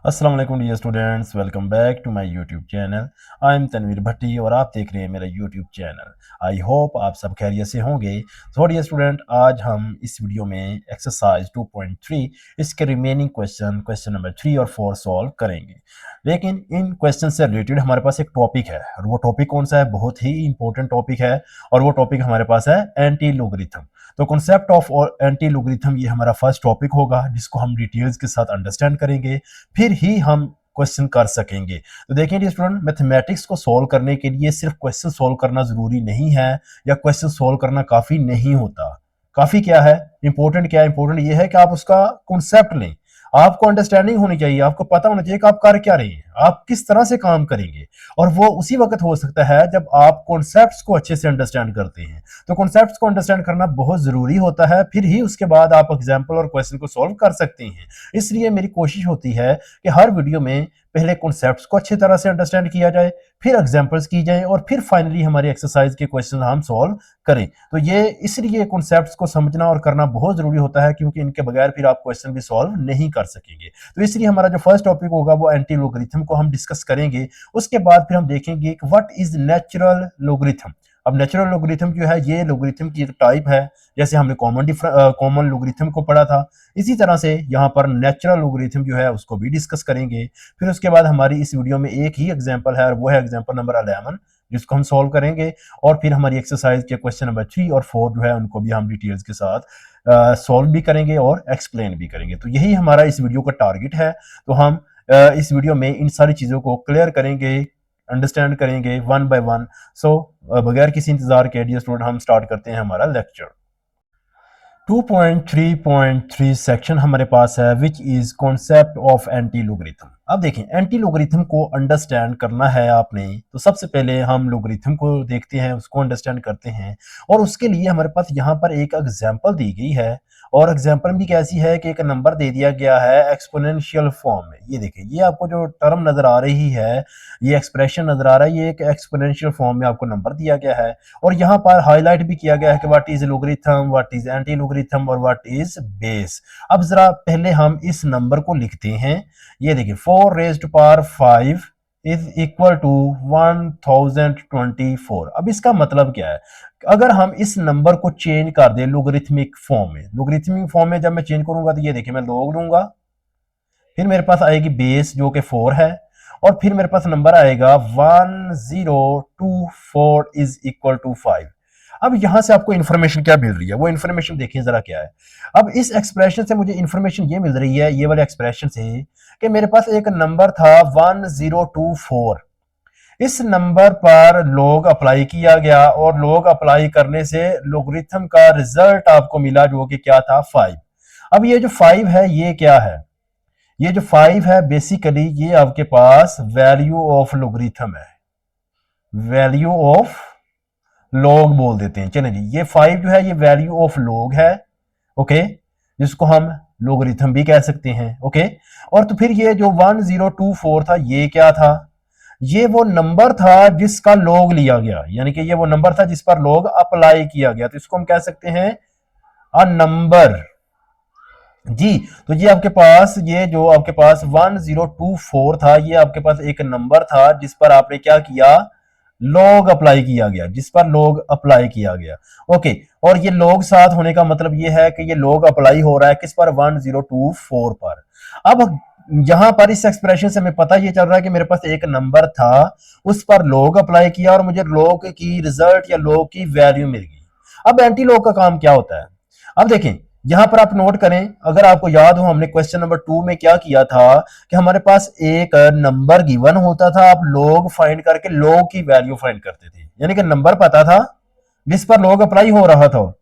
अस्सलाम वालेकुम dear students, welcome back to my YouTube channel. I am Tanveer Bhatti और आप देख रहे हैं मेरा यूट्यूब चैनल। आई होप आप सब खैरियत से होंगे। तो डियर स्टूडेंट, आज हम इस वीडियो में एक्सरसाइज 2.3 इसके रिमेनिंग क्वेश्चन नंबर 3 और 4 सॉल्व करेंगे। लेकिन इन क्वेश्चन से रिलेटेड हमारे पास एक टॉपिक है, और वो टॉपिक कौन सा है? बहुत ही इंपॉर्टेंट टॉपिक है, और वो टॉपिक हमारे पास है एंटी लोगरिथम। तो कॉन्सेप्ट ऑफ एंटी लोगरिथम ये हमारा फर्स्ट टॉपिक होगा, जिसको हम डिटेल्स के साथ अंडरस्टैंड करेंगे, फिर ही हम क्वेश्चन कर सकेंगे। तो देखिए स्टूडेंट, मैथमेटिक्स को सॉल्व करने के लिए सिर्फ क्वेश्चन सॉल्व करना जरूरी नहीं है, या क्वेश्चन सॉल्व करना काफी नहीं होता। काफी क्या है, इंपॉर्टेंट क्या है? इंपॉर्टेंट ये है कि आप उसका कॉन्सेप्ट लें, आपको अंडरस्टैंडिंग होनी चाहिए, आपको पता होना चाहिए कि आप कर क्या रहे हैं, आप किस तरह से काम करेंगे। और वो उसी वक्त हो सकता है जब आप कॉन्सेप्ट्स को अच्छे से अंडरस्टैंड करते हैं। तो कॉन्सेप्ट्स को अंडरस्टैंड करना बहुत जरूरी होता है, फिर ही उसके बाद आप एग्जाम्पल और क्वेश्चन को सॉल्व कर सकते हैं। इसलिए मेरी कोशिश होती है कि हर वीडियो में पहले कॉन्सेप्ट्स को अच्छी तरह से अंडरस्टैंड किया जाए, फिर एग्जांपल्स की जाए, और फिर फाइनली हमारी एक्सरसाइज के क्वेश्चन हम सॉल्व करें। तो ये इसलिए कॉन्सेप्ट्स को समझना और करना बहुत जरूरी होता है, क्योंकि इनके बगैर फिर आप क्वेश्चन भी सॉल्व नहीं कर सकेंगे। तो इसलिए हमारा जो फर्स्ट टॉपिक होगा वो एंटी लोगरिथम को हम डिस्कस करेंगे। उसके बाद फिर हम देखेंगे कि व्हाट इज नेचुरल लोगरिथम। अब नेचुरल लोगरिथम जो है, ये लोगरिथम की टाइप है, जैसे हमने कॉमन लोगरिथम को पढ़ा था, इसी तरह से यहाँ पर नेचुरल लोगरिथम जो है उसको भी डिस्कस करेंगे। फिर उसके बाद हमारी इस वीडियो में एक ही एग्जांपल है, और वो है एग्जांपल नंबर 11, जिसको हम सॉल्व करेंगे। और फिर हमारी एक्सरसाइज के क्वेश्चन नंबर 3 और 4 जो है उनको भी हम डिटेल्स के साथ सॉल्व भी करेंगे और एक्सप्लेन भी करेंगे। तो यही हमारा इस वीडियो का टारगेट है। तो हम इस वीडियो में इन सारी चीज़ों को क्लियर करेंगे, अंडरस्टैंड करेंगे वन बाय वन। सो बगैर किसी इंतजार के डियर स्टूडेंट, हम स्टार्ट करते हैं हमारा लेक्चर। 2.3.3 सेक्शन हमारे पास है, which is concept of anti logarithm. अब देखें, एंटी लोगरिथम को अंडरस्टैंड करना है आपने, तो सबसे पहले हम लोगरिथम को देखते हैं, उसको अंडरस्टैंड करते हैं। और उसके लिए हमारे पास यहाँ पर एक एग्जांपल दी गई है, और एग्जांपल भी कैसी है कि एक नंबर दे दिया गया है एक्सपोनेंशियल फॉर्म में। ये देखिए, ये आपको जो टर्म नजर आ रही है, ये एक्सप्रेशन नजर आ रहा है, ये एक एक्सपोनेंशियल फॉर्म में आपको नंबर दिया गया है। और यहाँ पर हाईलाइट भी किया गया है कि what is logarithm, what is anti logarithm, और व्हाट इज बेस। अब जरा पहले हम इस नंबर को लिखते हैं। ये देखिए, 4 raised power 5 is equal to 1024। अब इसका मतलब क्या है? अगर हम इस नंबर को चेंज कर दें लोगरिथमिक फॉर्म में, लोगरिथमिक फॉर्म में जब मैं चेंज करूंगा तो ये देखिए, मैं लॉग लूंगा, फिर मेरे पास आएगी बेस जो कि 4 है, और फिर मेरे पास नंबर आएगा 1024 इज इक्वल टू 5। अब यहां से आपको इंफॉर्मेशन क्या मिल रही है, वो इंफॉर्मेशन देखिए जरा क्या है। अब इस एक्सप्रेशन से मुझे इंफॉर्मेशन ये मिल रही है, ये वाले एक्सप्रेशन से, कि मेरे पास एक नंबर था 1024। इस नंबर पर लॉग अप्लाई किया गया, और लॉग अप्लाई करने से लोगरिथम का रिजल्ट आपको मिला, जो कि क्या था? 5। अब ये जो 5 है, ये क्या है? ये जो 5 है बेसिकली ये आपके पास वैल्यू ऑफ लोगरिथम है, वैल्यू ऑफ लॉग बोल देते हैं। चलें जी, ये 5 जो है ये वैल्यू ऑफ लॉग है, ओके, जिसको हम लोगरिथम भी कह सकते हैं, ओके। और तो फिर ये जो 1024 था, ये क्या था? ये वो नंबर था जिसका लॉग लिया गया, यानी कि ये वो नंबर था जिस पर लॉग अप्लाई किया गया, तो इसको हम कह सकते हैं अ नंबर जी। तो ये आपके पास, ये जो आपके पास 1024 था, ये आपके पास एक नंबर था जिस पर आपने क्या किया? लॉग अप्लाई किया गया, जिस पर लॉग अप्लाई किया गया, ओके। और ये लॉग साथ होने का मतलब ये है कि ये लॉग अप्लाई हो रहा है किस पर? 1024 पर। अब यहां पर इस एक्सप्रेशन से हमें पता ये चल रहा है कि मेरे पास एक नंबर था, उस पर लॉग अप्लाई किया, और मुझे लॉग की रिजल्ट या लॉग की वैल्यू मिल गई। अब एंटी लॉग का काम क्या होता है? अब देखें, यहां पर आप नोट करें, अगर आपको याद हो हमने क्वेश्चन नंबर 2 में क्या किया था कि हमारे पास एक नंबर गिवन होता था, आप लॉग फाइंड करके लॉग की वैल्यू फाइंड करते थे, यानी कि नंबर पता था जिस पर लॉग अप्लाई हो रहा था,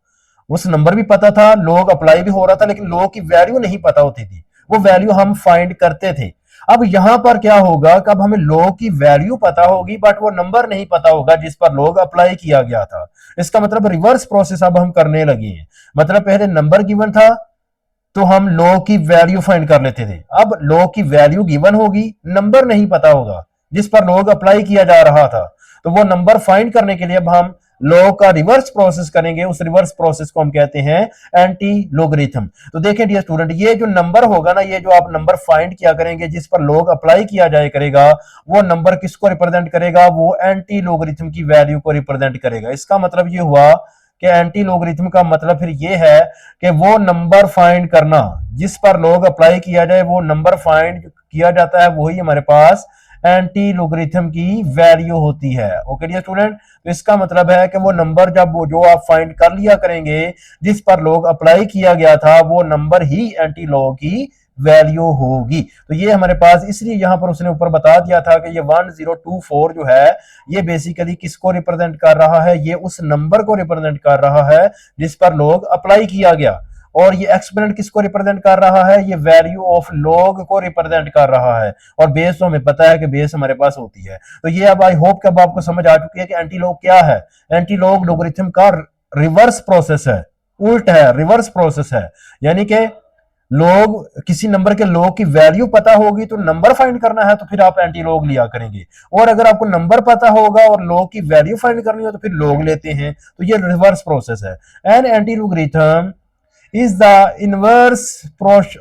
उस नंबर भी पता था, लॉग अप्लाई भी हो रहा था, लेकिन लॉग की वैल्यू नहीं पता होती थी, वो वैल्यू हम फाइंड करते थे। अब यहां पर क्या होगा कि अब हमें लॉग की वैल्यू पता होगी, बट वो नंबर नहीं पता होगा जिस पर लॉग अप्लाई किया गया था। इसका मतलब रिवर्स प्रोसेस अब हम करने लगे हैं। मतलब पहले नंबर गिवन था, तो हम लॉग की वैल्यू फाइंड कर लेते थे। अब लॉग की वैल्यू गिवन होगी, नंबर नहीं पता होगा जिस पर लॉग अप्लाई किया जा रहा था, तो वो नंबर फाइंड करने के लिए अब हम लॉग का रिवर्स प्रोसेस करेंगे, उस रिवर्स प्रोसेस को हम कहते हैं एंटी लोगरिथम। तो देखें डियर स्टूडेंट, ये जो नंबर होगा ना, ये जो आप नंबर फाइंड किया करेंगे जिस पर लॉग अप्लाई किया जाए करेगा, वो नंबर किसको रिप्रेजेंट करेगा? वो एंटी लोगरिथम की वैल्यू को रिप्रेजेंट करेगा। इसका मतलब ये हुआ कि एंटी लोगरिथम का मतलब फिर ये है कि वो नंबर फाइंड करना जिस पर लॉग अप्लाई किया जाए, वो नंबर फाइंड किया जाता है, वही हमारे पास एंटी लोगरिथम की वैल्यू होती है। ओके डियर स्टूडेंट, तो इसका मतलब है कि वो नंबर जब वो जो आप फाइंड कर लिया करेंगे जिस पर लॉग अप्लाई किया गया था, वो नंबर ही एंटी लॉग की वैल्यू होगी। तो ये हमारे पास इसलिए यहां पर उसने ऊपर बता दिया था कि ये 1024 जो है ये बेसिकली किसको रिप्रेजेंट कर रहा है? ये उस नंबर को रिप्रेजेंट कर रहा है जिस पर लॉग अप्लाई किया गया। और ये एक्सपोनेंट किसको रिप्रेजेंट कर रहा है? ये वैल्यू ऑफ लॉग को रिप्रेजेंट कर रहा है। और बेस तो हमें पता है कि बेस हमारे पास होती है। तो ये अब आई होप कि अब आपको समझ आ चुकी है कि एंटी लॉग क्या है। एंटी लॉग लोगरिथम का रिवर्स प्रोसेस है, उल्ट है, रिवर्स प्रोसेस है। यानी कि लोग किसी नंबर के लॉग की वैल्यू पता होगी तो नंबर फाइंड करना है तो फिर आप एंटी लॉग लिया करेंगे, और अगर आपको नंबर पता होगा और लॉग की वैल्यू फाइंड करनी हो तो फिर लॉग लेते हैं। तो ये रिवर्स प्रोसेस है। An anti logarithm is the inverse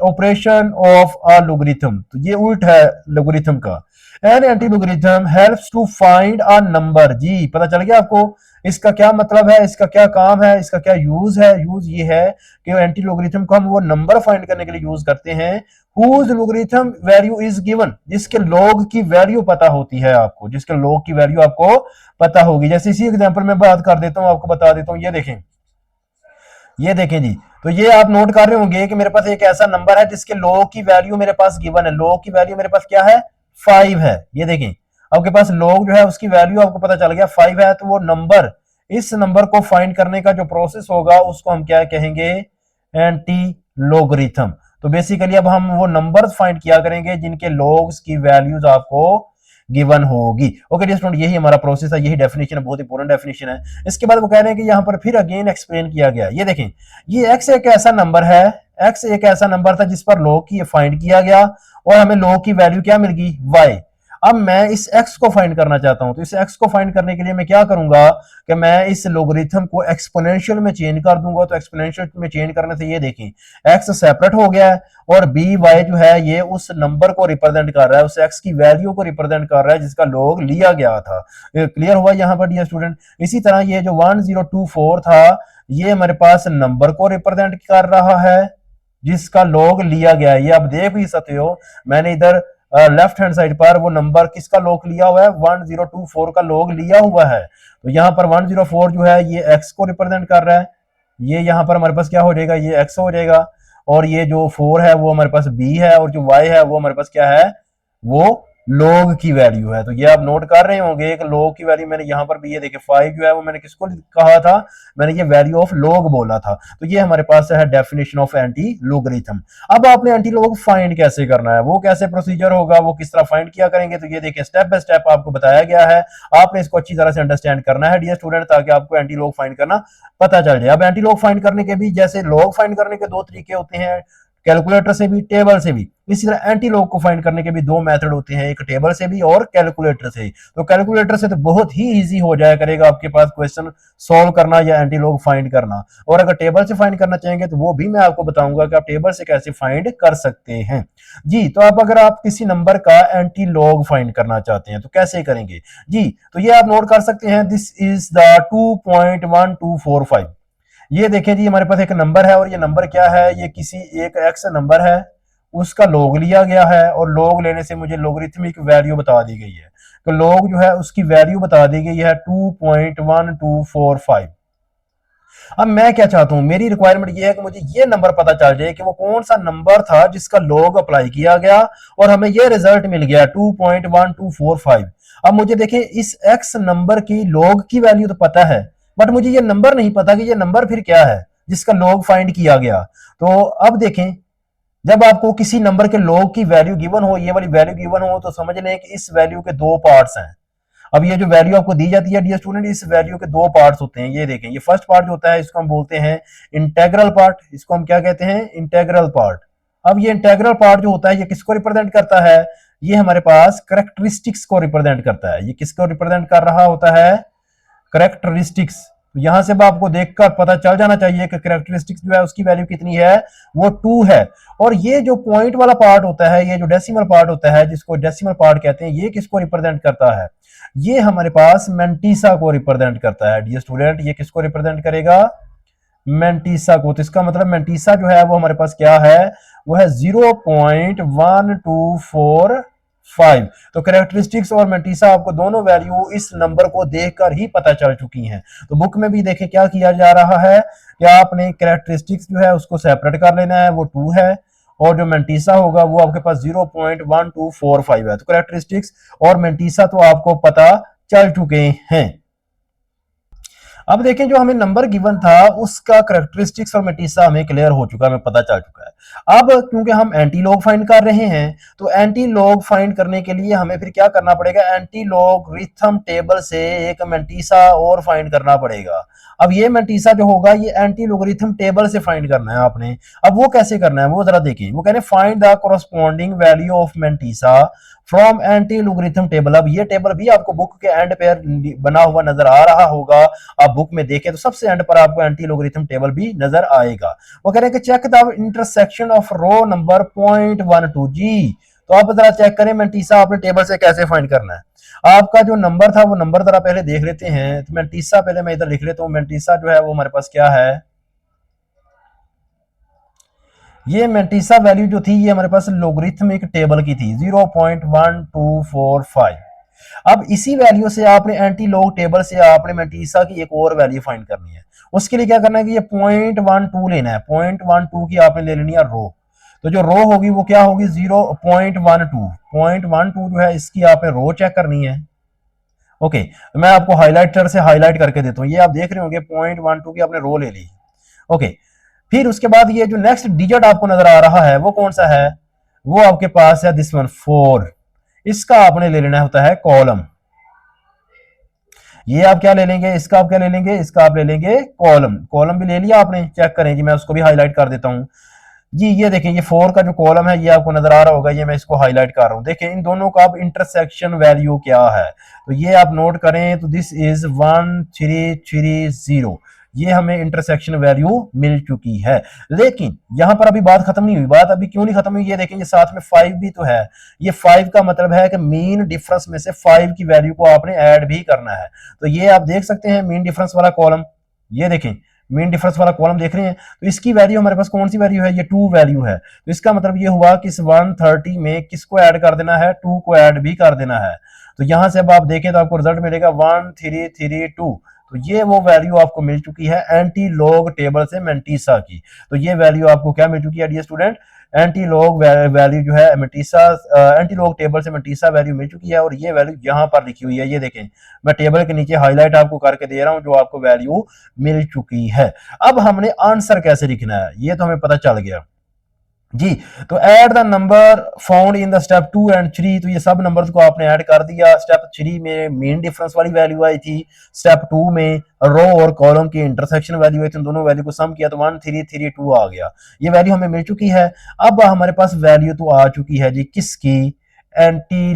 operation of a logarithm. तो ये उल्ट है लोगरिथम का। An anti logarithm helps to find a number. जी पता चल गया आपको इसका क्या मतलब है, इसका क्या काम है, इसका क्या यूज है? यूज ये है कि एंटी लोगरिथम को हम वो नंबर फाइंड करने के लिए यूज करते हैं whose logarithm value is given, जिसके लॉग की वैल्यू पता होती है आपको, जिसके लॉग की वैल्यू आपको पता होगी। जैसे इसी एग्जांपल में बात कर देता हूं, आपको बता देता हूं। ये देखें जी, तो ये आप नोट कर रहे होंगे कि मेरे पास एक ऐसा नंबर है जिसके लॉग की वैल्यू मेरे पास गिवन है। लॉग की वैल्यू मेरे पास क्या है? 5 है। ये देखें, आपके पास लॉग जो है उसकी वैल्यू आपको पता चल गया 5 है। तो वो नंबर, इस नंबर को फाइंड करने का जो प्रोसेस होगा उसको हम क्या कहेंगे? Anti logarithm. तो बेसिकली अब हम वो नंबर फाइंड किया करेंगे जिनके लॉग्स की वैल्यूज आपको गिवन होगी। ओके डियर स्टूडेंट, यही हमारा प्रोसेस है, यही डेफिनेशन है, बहुत इंपॉर्टेंट डेफिनेशन है। इसके बाद वो कह रहे हैं कि यहाँ पर फिर अगेन एक्सप्लेन किया गया। ये देखें, ये एक्स एक ऐसा नंबर है, एक्स एक ऐसा नंबर था जिस पर लॉग की फाइंड किया गया और हमें लॉग की वैल्यू क्या मिल गई? वाई। अब मैं इस x को फाइंड करना चाहता हूं, तो इस x को फाइंड करने के लिए मैं क्या करूंगा कि मैं इस लोगरिथम को एक्सपोनेंशियल में चेंज कर दूंगा। तो एक्सपोनेंशियल में चेंज करने से ये देखें, x सेपरेट हो गया है और बी वाई जो है ये उस नंबर को रिप्रेजेंट कर रहा है, उस x की वैल्यू को रिप्रेजेंट कर रहा है जिसका लॉग लिया गया था। क्लियर हुआ यहाँ पर डियर स्टूडेंट? इसी तरह ये जो 1024 था ये हमारे पास नंबर को रिप्रेजेंट कर रहा है जिसका लॉग लिया गया है। ये आप देख भी सकते हो, मैंने इधर लेफ्ट हैंड साइड पर वो नंबर किसका लॉग लिया हुआ है? 1024 का लॉग लिया हुआ है। तो यहाँ पर 104 जो है ये x को रिप्रेजेंट कर रहा है। ये यहाँ पर हमारे पास क्या हो जाएगा? ये x हो जाएगा। और ये जो 4 है वो हमारे पास b है, और जो y है वो हमारे पास क्या है? वो लॉग की वैल्यू है। तो ये आप नोट कर रहे होंगे एक लॉग की वैल्यू मैंने यहाँ पर भी, ये देखिए 5 जो है वो मैंने किसको कहा था? मैंने ये वैल्यू ऑफ लॉग बोला था। तो ये हमारे पास है डेफिनेशन ऑफ एंटी लोगरिथम। अब आपने एंटी लॉग फाइंड कैसे करना है, वो कैसे प्रोसीजर होगा, वो किस तरह फाइंड किया करेंगे? तो ये देखिए स्टेप बाय स्टेप आपको बताया गया है। आपने इसको अच्छी तरह से अंडरस्टैंड करना है डियर स्टूडेंट, ताकि आपको एंटी लॉग फाइंड करना पता चल जाए। अब एंटी लॉग फाइंड करने के भी जैसे लॉग फाइंड करने के दो तरीके होते हैं, कैलकुलेटर से भी, टेबल से भी। इसी तरह एंटी लॉग को फाइंड करने के भी दो मेथड होते हैं, एक टेबल से भी और कैलकुलेटर से। तो कैलकुलेटर से तो बहुत ही इजी हो जाया करेगा आपके पास क्वेश्चन सॉल्व करना या एंटी लॉग फाइंड करना। और अगर टेबल से फाइंड करना चाहेंगे तो वो भी मैं आपको बताऊंगा कि आप टेबल से कैसे फाइंड कर सकते हैं। जी, तो अगर आप किसी नंबर का एंटी लॉग फाइंड करना चाहते हैं तो कैसे करेंगे? जी, तो ये आप नोट कर सकते हैं, दिस इज द 2.1245। ये देखें जी, हमारे पास एक नंबर है और ये नंबर क्या है? ये किसी एक एक्स नंबर है, उसका लॉग लिया गया है और लॉग लेने से मुझे लोगरिथमिक वैल्यू बता दी गई है। तो लॉग जो है उसकी वैल्यू बता दी गई है 2.1245। अब मैं क्या चाहता हूं, मेरी रिक्वायरमेंट ये है कि मुझे ये नंबर पता चल जाए कि वो कौन सा नंबर था जिसका लॉग अप्लाई किया गया और हमें ये रिजल्ट मिल गया 2.1245। अब मुझे देखिए इस एक्स नंबर की लॉग की वैल्यू तो पता है, बट मुझे ये नंबर नहीं पता कि ये नंबर फिर क्या है जिसका लॉग फाइंड किया गया। तो अब देखें, जब आपको किसी नंबर के लॉग की वैल्यू गिवन हो, ये वाली वैल्यू गिवन हो, तो समझ लें कि इस वैल्यू के दो पार्ट्स हैं। अब ये जो वैल्यू आपको दी जाती है डियर स्टूडेंट, इस वैल्यू के दो पार्ट्स होते हैं। ये देखें, ये फर्स्ट पार्ट जो होता है इसको हम बोलते हैं इंटेग्रल पार्ट। इसको हम क्या कहते हैं? Integral part. अब ये इंटेग्रल पार्ट जो होता है ये किसको रिप्रेजेंट करता है? ये हमारे पास करेक्टरिस्टिक्स को रिप्रेजेंट करता है। ये किसको रिप्रेजेंट कर रहा होता है? करेक्टरिस्टिक्स, यहां से आपको देखकर पता चल जाना चाहिए कि करेक्टरिस्टिक्स जो है उसकी वैल्यू कितनी है, वो 2 है। और ये जो पॉइंट वाला पार्ट होता है, ये जो डेसिमल पार्ट होता है जिसको डेसिमल पार्ट कहते हैं, ये किसको रिप्रेजेंट करता है, ये हमारे पास मेंटिसा को रिप्रेजेंट करता है। डियर स्टूडेंट, ये किसको रिप्रेजेंट करेगा, मेंटिसा को। तो इसका मतलब मेंटिसा जो है वो हमारे पास क्या है, वो है 0.1245। तो कैरेक्टरिस्टिक्स और मेंटिसा आपको दोनों वैल्यू इस नंबर को देखकर ही पता चल चुकी हैं। तो बुक में भी देखें क्या किया जा रहा है कि आपने कैरेक्टरिस्टिक्स जो है उसको सेपरेट कर लेना है, वो 2 है, और जो मेंटिसा होगा वो आपके पास 0.1245 है। तो कैरेक्टरिस्टिक्स और मेंटिसा तो आपको पता चल चुके हैं। अब देखें, जो हमें नंबर गिवन था उसका करेक्टरिस्टिक्स और मेंटिसा हमें क्लियर हो चुका है, हमें पता चल चुका है। अब क्योंकि हम एंटी लॉग फाइंड कर रहे हैं, तो एंटी लॉग फाइंड करने के लिए हमें फिर क्या करना पड़ेगा, एंटी लॉगरिथम टेबल से एक मेंटिसा और फाइंड करना पड़ेगा। अब ये मेंटिसा जो होगा ये एंटी लॉगरिथम टेबल से फाइंड करना है आपने। अब वो कैसे करना है वो जरा देखें। वो कह रहे हैं find the corresponding value of mantissa from anti logarithm table. अब ये टेबल भी आपको बुक के एंड पे बना हुआ नजर आ रहा होगा। आप बुक में देखें तो सबसे एंड पर आपको एंटी लॉगरिथम टेबल भी नजर आएगा। वो कह रहे हैं कि check the intersection of row number 0.12 जी। तो आप जरा चेक करें मेंटिसा आपने टेबल से कैसे फाइंड करना है। आपका जो नंबर था वो नंबर जरा पहले देख लेते हैं। तो मेंटिसा पहले मैं इधर लिख लेता हूं। मेंटिसा जो है वो हमारे पास क्या है, ये मेंटिसा वैल्यू जो थी ये हमारे पास लोगरिथमिक टेबल की थी 0.1245। अब इसी वैल्यू से आपने एंटी लॉग टेबल से आपने मेंटिसा की एक और वैल्यू फाइंड करनी है। उसके लिए क्या करना है कि ये 0.12 लेना है। 0.12 की आपने ले लेनी है रो। तो जो रो होगी वो क्या होगी 0.12 जो है इसकी आपने रो चेक करनी है। ओके, तो मैं आपको हाईलाइटर से हाईलाइट करके देता हूं। ये आप देख रहे होंगे 0.12 की आपने रो ले ली। ओके, फिर उसके बाद ये जो नेक्स्ट डिजिट आपको नजर आ रहा है वो कौन सा है, वो आपके पास है दिस वन 4। इसका आपने ले लेना होता है कॉलम। ये आप क्या ले लेंगे, इसका आप क्या ले लेंगे, इसका आप ले लेंगे कॉलम। कॉलम भी ले लिया आपने, चेक करें जी, मैं उसको भी हाईलाइट कर देता हूं जी। ये देखें ये 4 का जो कॉलम है ये आपको नजर आ रहा होगा, ये मैं इसको हाईलाइट कर रहा हूं। देखें इन दोनों का अब इंटरसेक्शन वैल्यू क्या है, तो ये आप नोट करें। तो दिस इज 1330, ये हमें इंटरसेक्शन वैल्यू मिल चुकी है। लेकिन यहां पर अभी बात खत्म नहीं हुई। बात अभी क्यों नहीं खत्म हुई, ये देखें ये साथ में 5 भी तो है। ये 5 का मतलब है कि मीन डिफरेंस में से 5 की वैल्यू को आपने ऐड भी करना है। तो ये आप देख सकते हैं मीन डिफरेंस वाला कॉलम, ये देखें मीन डिफरेंस वाला कॉलम देख रहे हैं। तो इसकी वैल्यू हमारे पास कौन सी वैल्यू है, ये 2 वैल्यू है। तो इसका मतलब ये हुआ कि इस 130 में किसको ऐड कर देना है, 2 को ऐड भी कर देना है। तो यहां से अब आप देखें तो आपको रिजल्ट मिलेगा 1332। तो ये वो वैल्यू आपको मिल चुकी है एंटी लॉग टेबल से मेंटिसा की। तो ये वैल्यू आपको क्या मिल चुकी है dear student, anti log value जो है मेंटिसा, एंटी लॉग टेबल से मेंटिसा वैल्यू मिल चुकी है। और ये वैल्यू यहां पर लिखी हुई है, ये देखें मैं टेबल के नीचे हाईलाइट आपको करके दे रहा हूं, जो आपको वैल्यू मिल चुकी है। अब हमने आंसर कैसे लिखना है ये तो हमें पता चल गया जी। तो add the number found in the step 2 and 3। तो ये सब नंबर्स को आपने ऐड कर दिया। स्टेप 3 में मीन डिफरेंस वाली वैल्यू आई थी, स्टेप 2 में रो और कॉलम की इंटरसेक्शन वैल्यू आई थी, उन दोनों वैल्यू को सम किया तो 1332 आ गया। ये वैल्यू हमें मिल चुकी है। अब हमारे पास वैल्यू तो आ चुकी है जी किसकी, anti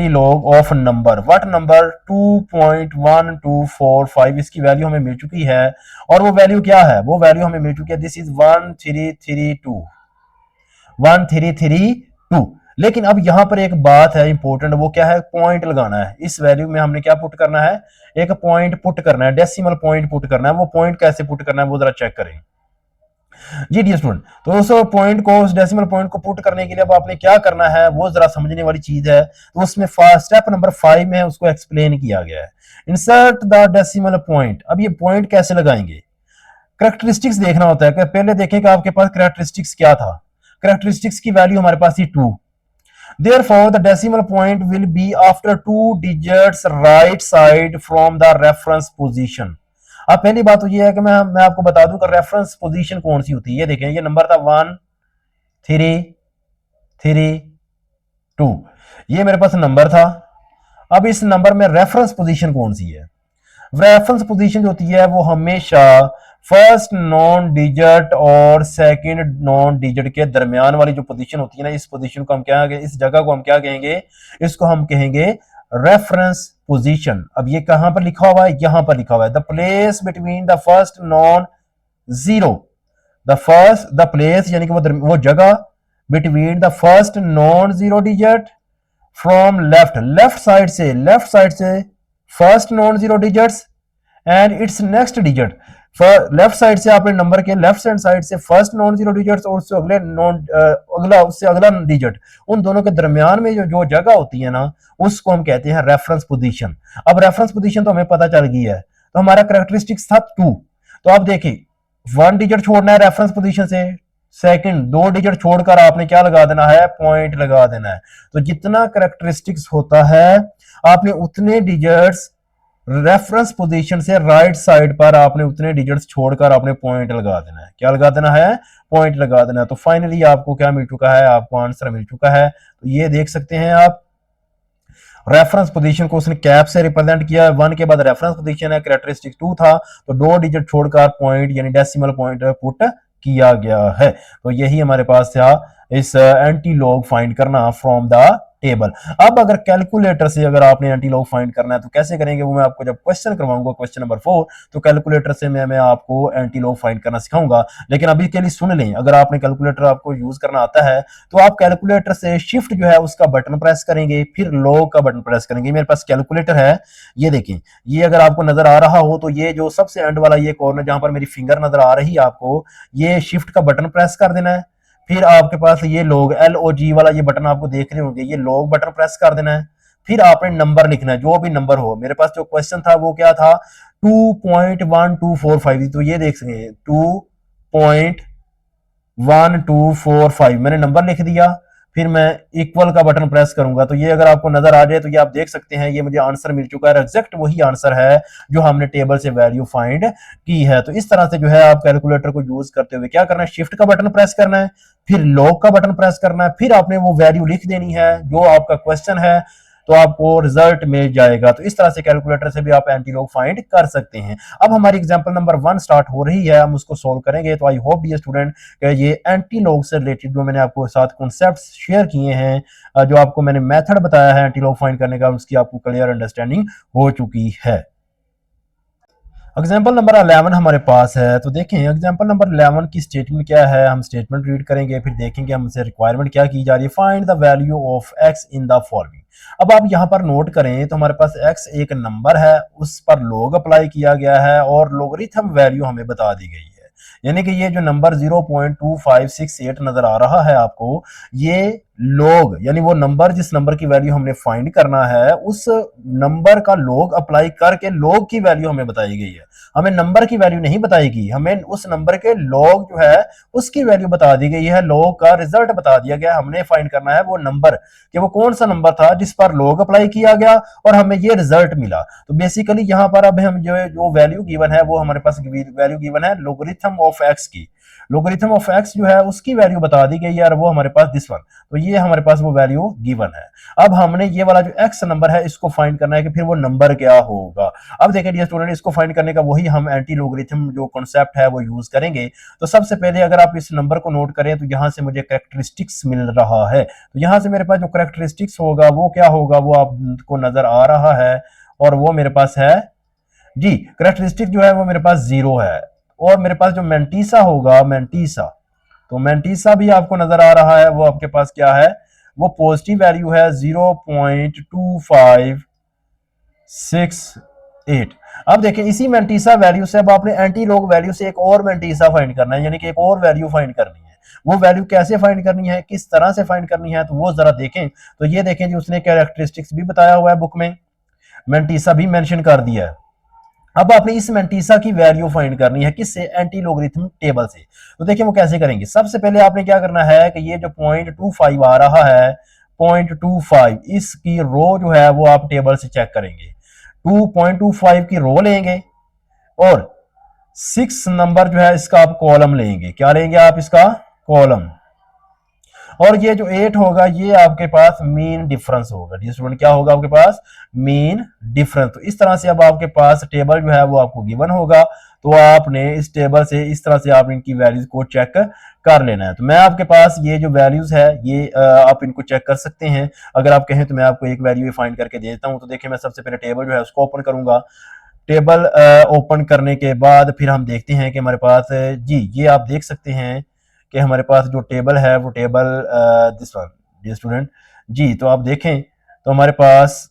log of number, what number 2.1245, इसकी वैल्यू हमें मिल चुकी है। और वो वैल्यू क्या है, वो वैल्यू हमें मिल चुकी है दिस इज 1332। लेकिन अब यहां पर एक बात है इंपॉर्टेंट, वो क्या है, पॉइंट लगाना है। इस वैल्यू में हमने क्या पुट करना है, एक पॉइंट पुट करना है, डेसिमल पॉइंट पुट करना है। वो पॉइंट कैसे पुट करना है वो जरा चेक करें जी डियर स्टूडेंट। तो उस पॉइंट को, उस डेसिमल पॉइंट को पुट करने के लिए अब आपने क्या करना है वो जरा समझने वाली चीज है। तो उसमें स्टेप नंबर 5 में उसको एक्सप्लेन किया गया है। Insert the decimal point. अब ये पॉइंट कैसे लगाएंगे, करेक्टरिस्टिक्स देखना होता है कि पहले देखें कि आपके पास करेक्टरिस्टिक्स क्या था। करेक्टरिस्टिक्स की वैल्यू हमारे पास थी 2। Therefore, the decimal point will be after 2 digits right side from the reference position। अब पहली बात तो ये है कि मैं आपको बता दूं कि रेफरेंस पोजीशन कौन सी होती है। ये देखें ये नंबर था 1332, ये मेरे पास नंबर था। अब इस नंबर में रेफरेंस पोजीशन कौन सी है, रेफरेंस पोजीशन जो होती है वो हमेशा फर्स्ट नॉन डिजिट और सेकंड नॉन डिजिट के दरमियान वाली जो पोजीशन होती है ना, इस पोजीशन को हम क्या, इस जगह को हम क्या कहेंगे, इसको हम कहेंगे रेफरेंस पोजीशन। अब ये कहां पर लिखा हुआ है, यहां पर लिखा हुआ है the place between the first non zero, the place यानी कि वो जगह between the first non zero digit from left side से first non zero digits and its next digit. Left side से आपने नंबर के लेफ्ट हैंड साइड से first non zero digit और उससे अगले उससे अगला डिजिट, उन दोनों के दरमियान में जो जगह होती है ना, उसको हम कहते हैं रेफरेंस पोजीशन। अब रेफरेंस पोजीशन तो हमें पता चल गई है, तो हमारा कैरेक्टरिस्टिक्स था 2। तो आप देखिए 1 डिजिट छोड़ना है रेफरेंस पोजीशन से, सेकंड 2 डिजिट छोड़कर आपने क्या लगा देना है, पॉइंट लगा देना है। तो जितना कैरेक्टरिस्टिक्स होता है आपने उतने डिजिट्स रेफरेंस पोजीशन से राइट साइड पर आपने उतने डिजिट्स छोड़कर आपने पॉइंट लगा देना है। क्या लगा देना है, पॉइंट लगा देना है। तो फाइनली आपको क्या मिल चुका है, आपको आंसर मिल चुका है। तो ये देख सकते हैं आप, रेफरेंस पोजीशन को उसने कैप से रिप्रेजेंट किया, 1 के बाद रेफरेंस पोजीशन है, कैरेक्टरिस्टिक 2 था, तो 2 डिजिट छोड़कर पॉइंट यानी डेसिमल पॉइंट पुट किया गया है। तो यही हमारे पास था इस एंटी लॉग फाइंड करना फ्रॉम द टेबल। अब अगर कैलकुलेटर से अगर आपने एंटी लॉग फाइंड करना है तो कैसे करेंगे, वो मैं आपको जब क्वेश्चन करवाऊंगा क्वेश्चन नंबर 4, तो कैलकुलेटर से मैं आपको एंटी लॉग फाइंड करना सिखाऊंगा। लेकिन अभी के लिए सुन लें, अगर आपने कैलकुलेटर आपको यूज करना आता है तो आप कैलकुलेटर से शिफ्ट जो है उसका बटन प्रेस करेंगे, फिर लॉग का बटन प्रेस करेंगे। मेरे पास कैलकुलेटर है, ये देखें, ये अगर आपको नजर आ रहा हो तो ये जो सबसे एंड वाला ये कॉर्नर जहां पर मेरी फिंगर नजर आ रही है आपको, ये शिफ्ट का बटन प्रेस कर देना है। फिर आपके पास ये लॉग LOG वाला ये बटन आपको देख रहे होंगे, ये लॉग बटन प्रेस कर देना है। फिर आपने नंबर लिखना है, जो भी नंबर हो। मेरे पास जो क्वेश्चन था वो क्या था, 2.1245, तो ये देख सकेंगे 2.1245 मैंने नंबर लिख दिया। फिर मैं इक्वल का बटन प्रेस करूंगा, तो ये अगर आपको नजर आ जाए तो ये आप देख सकते हैं, ये मुझे आंसर मिल चुका है। एग्जैक्ट वही आंसर है जो हमने टेबल से वैल्यू फाइंड की है। तो इस तरह से जो है आप कैलकुलेटर को यूज करते हुए क्या करना है, शिफ्ट का बटन प्रेस करना है, फिर लॉग का बटन प्रेस करना है, फिर आपने वो वैल्यू लिख देनी है जो आपका क्वेश्चन है, तो आपको रिजल्ट मिल जाएगा। तो इस तरह से कैलकुलेटर से भी आप एंटी लॉग फाइंड कर सकते हैं। अब हमारी एग्जांपल नंबर 1 स्टार्ट हो रही है, हम उसको सोल्व करेंगे। तो आई होप डियर स्टूडेंट ये एंटी लॉग से रिलेटेड जो मैंने आपको साथ कॉन्सेप्ट्स शेयर किए हैं, जो आपको मैंने मेथड बताया है एंटी लॉग फाइंड करने का, उसकी आपको क्लियर अंडरस्टैंडिंग हो चुकी है। एग्जाम्पल नंबर 11 हमारे पास है, तो देखें एग्जाम्पल नंबर 11 की स्टेटमेंट क्या है। हम स्टेटमेंट रीड करेंगे, फिर देखेंगे हमसे रिक्वायरमेंट क्या की जा रही है। Find the value of x in the following. अब आप यहाँ पर नोट करें तो हमारे पास x एक नंबर है, उस पर लॉग अप्लाई किया गया है और लॉगरिथम वैल्यू हमें बता दी गई है। यानी कि ये जो नंबर 0.2568 नजर आ रहा है आपको, ये लॉग यानी वो नंबर जिस नंबर की वैल्यू हमने फाइंड करना है, उस नंबर का लॉग अप्लाई करके लॉग की वैल्यू हमें बताई गई है। हमें नंबर की वैल्यू नहीं बताएगी, हमें उस नंबर के लॉग जो है उसकी वैल्यू बता दी गई है, लॉग का रिजल्ट बता दिया गया। हमने फाइंड करना है वो नंबर कि वो कौन सा नंबर था जिस पर लॉग अप्लाई किया गया और हमें ये रिजल्ट मिला। तो बेसिकली यहाँ पर अब हम जो वैल्यू गिवन है, वो हमारे पास वैल्यू गिवन है लोगरिथम ऑफ एक्स की। लोगरिथम ऑफ एक्स जो है उसकी वैल्यू बता दी गई है और वो हमारे पास दिस वन, तो ये हमारे पास वो वैल्यू गिवन है। अब हमने ये वाला जो एक्स नंबर है इसको फाइंड करना है कि फिर वो नंबर क्या होगा। अब देखिए डियर स्टूडेंट, इसको फाइंड करने का वही हम एंटी लोगरिथम जो कॉन्सेप्ट है वो यूज करेंगे। तो सबसे पहले अगर आप इस नंबर को नोट करें तो यहां से मुझे कैरेक्टरिस्टिक्स मिल रहा है, तो यहां से मेरे पास जो कैरेक्टरिस्टिक्स होगा वो क्या होगा, वो आपको नजर आ रहा है और वो मेरे पास है जी, कैरेक्टरिस्टिक जो है वो मेरे पास 0 है। और मेरे पास जो मेंटीसा होगा, मेंटीसा, तो मेंटीसा भी आपको नजर आ रहा है, वो आपके पास क्या है, वो पॉजिटिव वैल्यू है 0.2568। अब देखें इसी मेंटीसा वैल्यू से अब आपने एंटी लॉग वैल्यू से एक और मेंटीसा फाइंड करना है, यानी कि एक और वैल्यू फाइंड करनी है। वो वैल्यू कैसे फाइंड करनी है, किस तरह से फाइंड करनी है, तो वो जरा देखें। तो ये देखें जी, उसने कैरेक्टरिस्टिक्स भी बताया हुआ है बुक में, मेंटीसा भी मेंशन कर दिया है। अब आपने इस मेंटीसा की वैल्यू फाइंड करनी है, किससे, एंटी लोगरिथम टेबल से। तो देखिए वो कैसे करेंगे। सबसे पहले आपने क्या करना है कि ये जो 0.25 आ रहा है, 0.25 इसकी रो जो है वो आप टेबल से चेक करेंगे। 2.25 की रो लेंगे और 6 नंबर जो है इसका आप कॉलम लेंगे। क्या लेंगे आप, इसका कॉलम। और ये जो 8 होगा ये आपके पास मीन डिफरेंस होगा। डियर स्टूडेंट क्या होगा आपके पास? Mean difference. तो इस तरह से अब आपके पास टेबल जो है वो आपको गिवन होगा, तो आपने इस टेबल से इस तरह से आप इनकी वैल्यूज को चेक कर लेना है। तो मैं आपके पास ये जो वैल्यूज है ये आप इनको चेक कर सकते हैं। अगर आप कहें तो मैं आपको एक वैल्यू फाइंड करके दे देता हूं। तो देखिए मैं सबसे पहले टेबल जो है उसको ओपन करूंगा। टेबल ओपन करने के बाद फिर हम देखते हैं कि हमारे पास जी ये आप देख सकते हैं कि हमारे पास जो टेबल है वो table this one dear student जी। तो आप देखें तो हमारे पास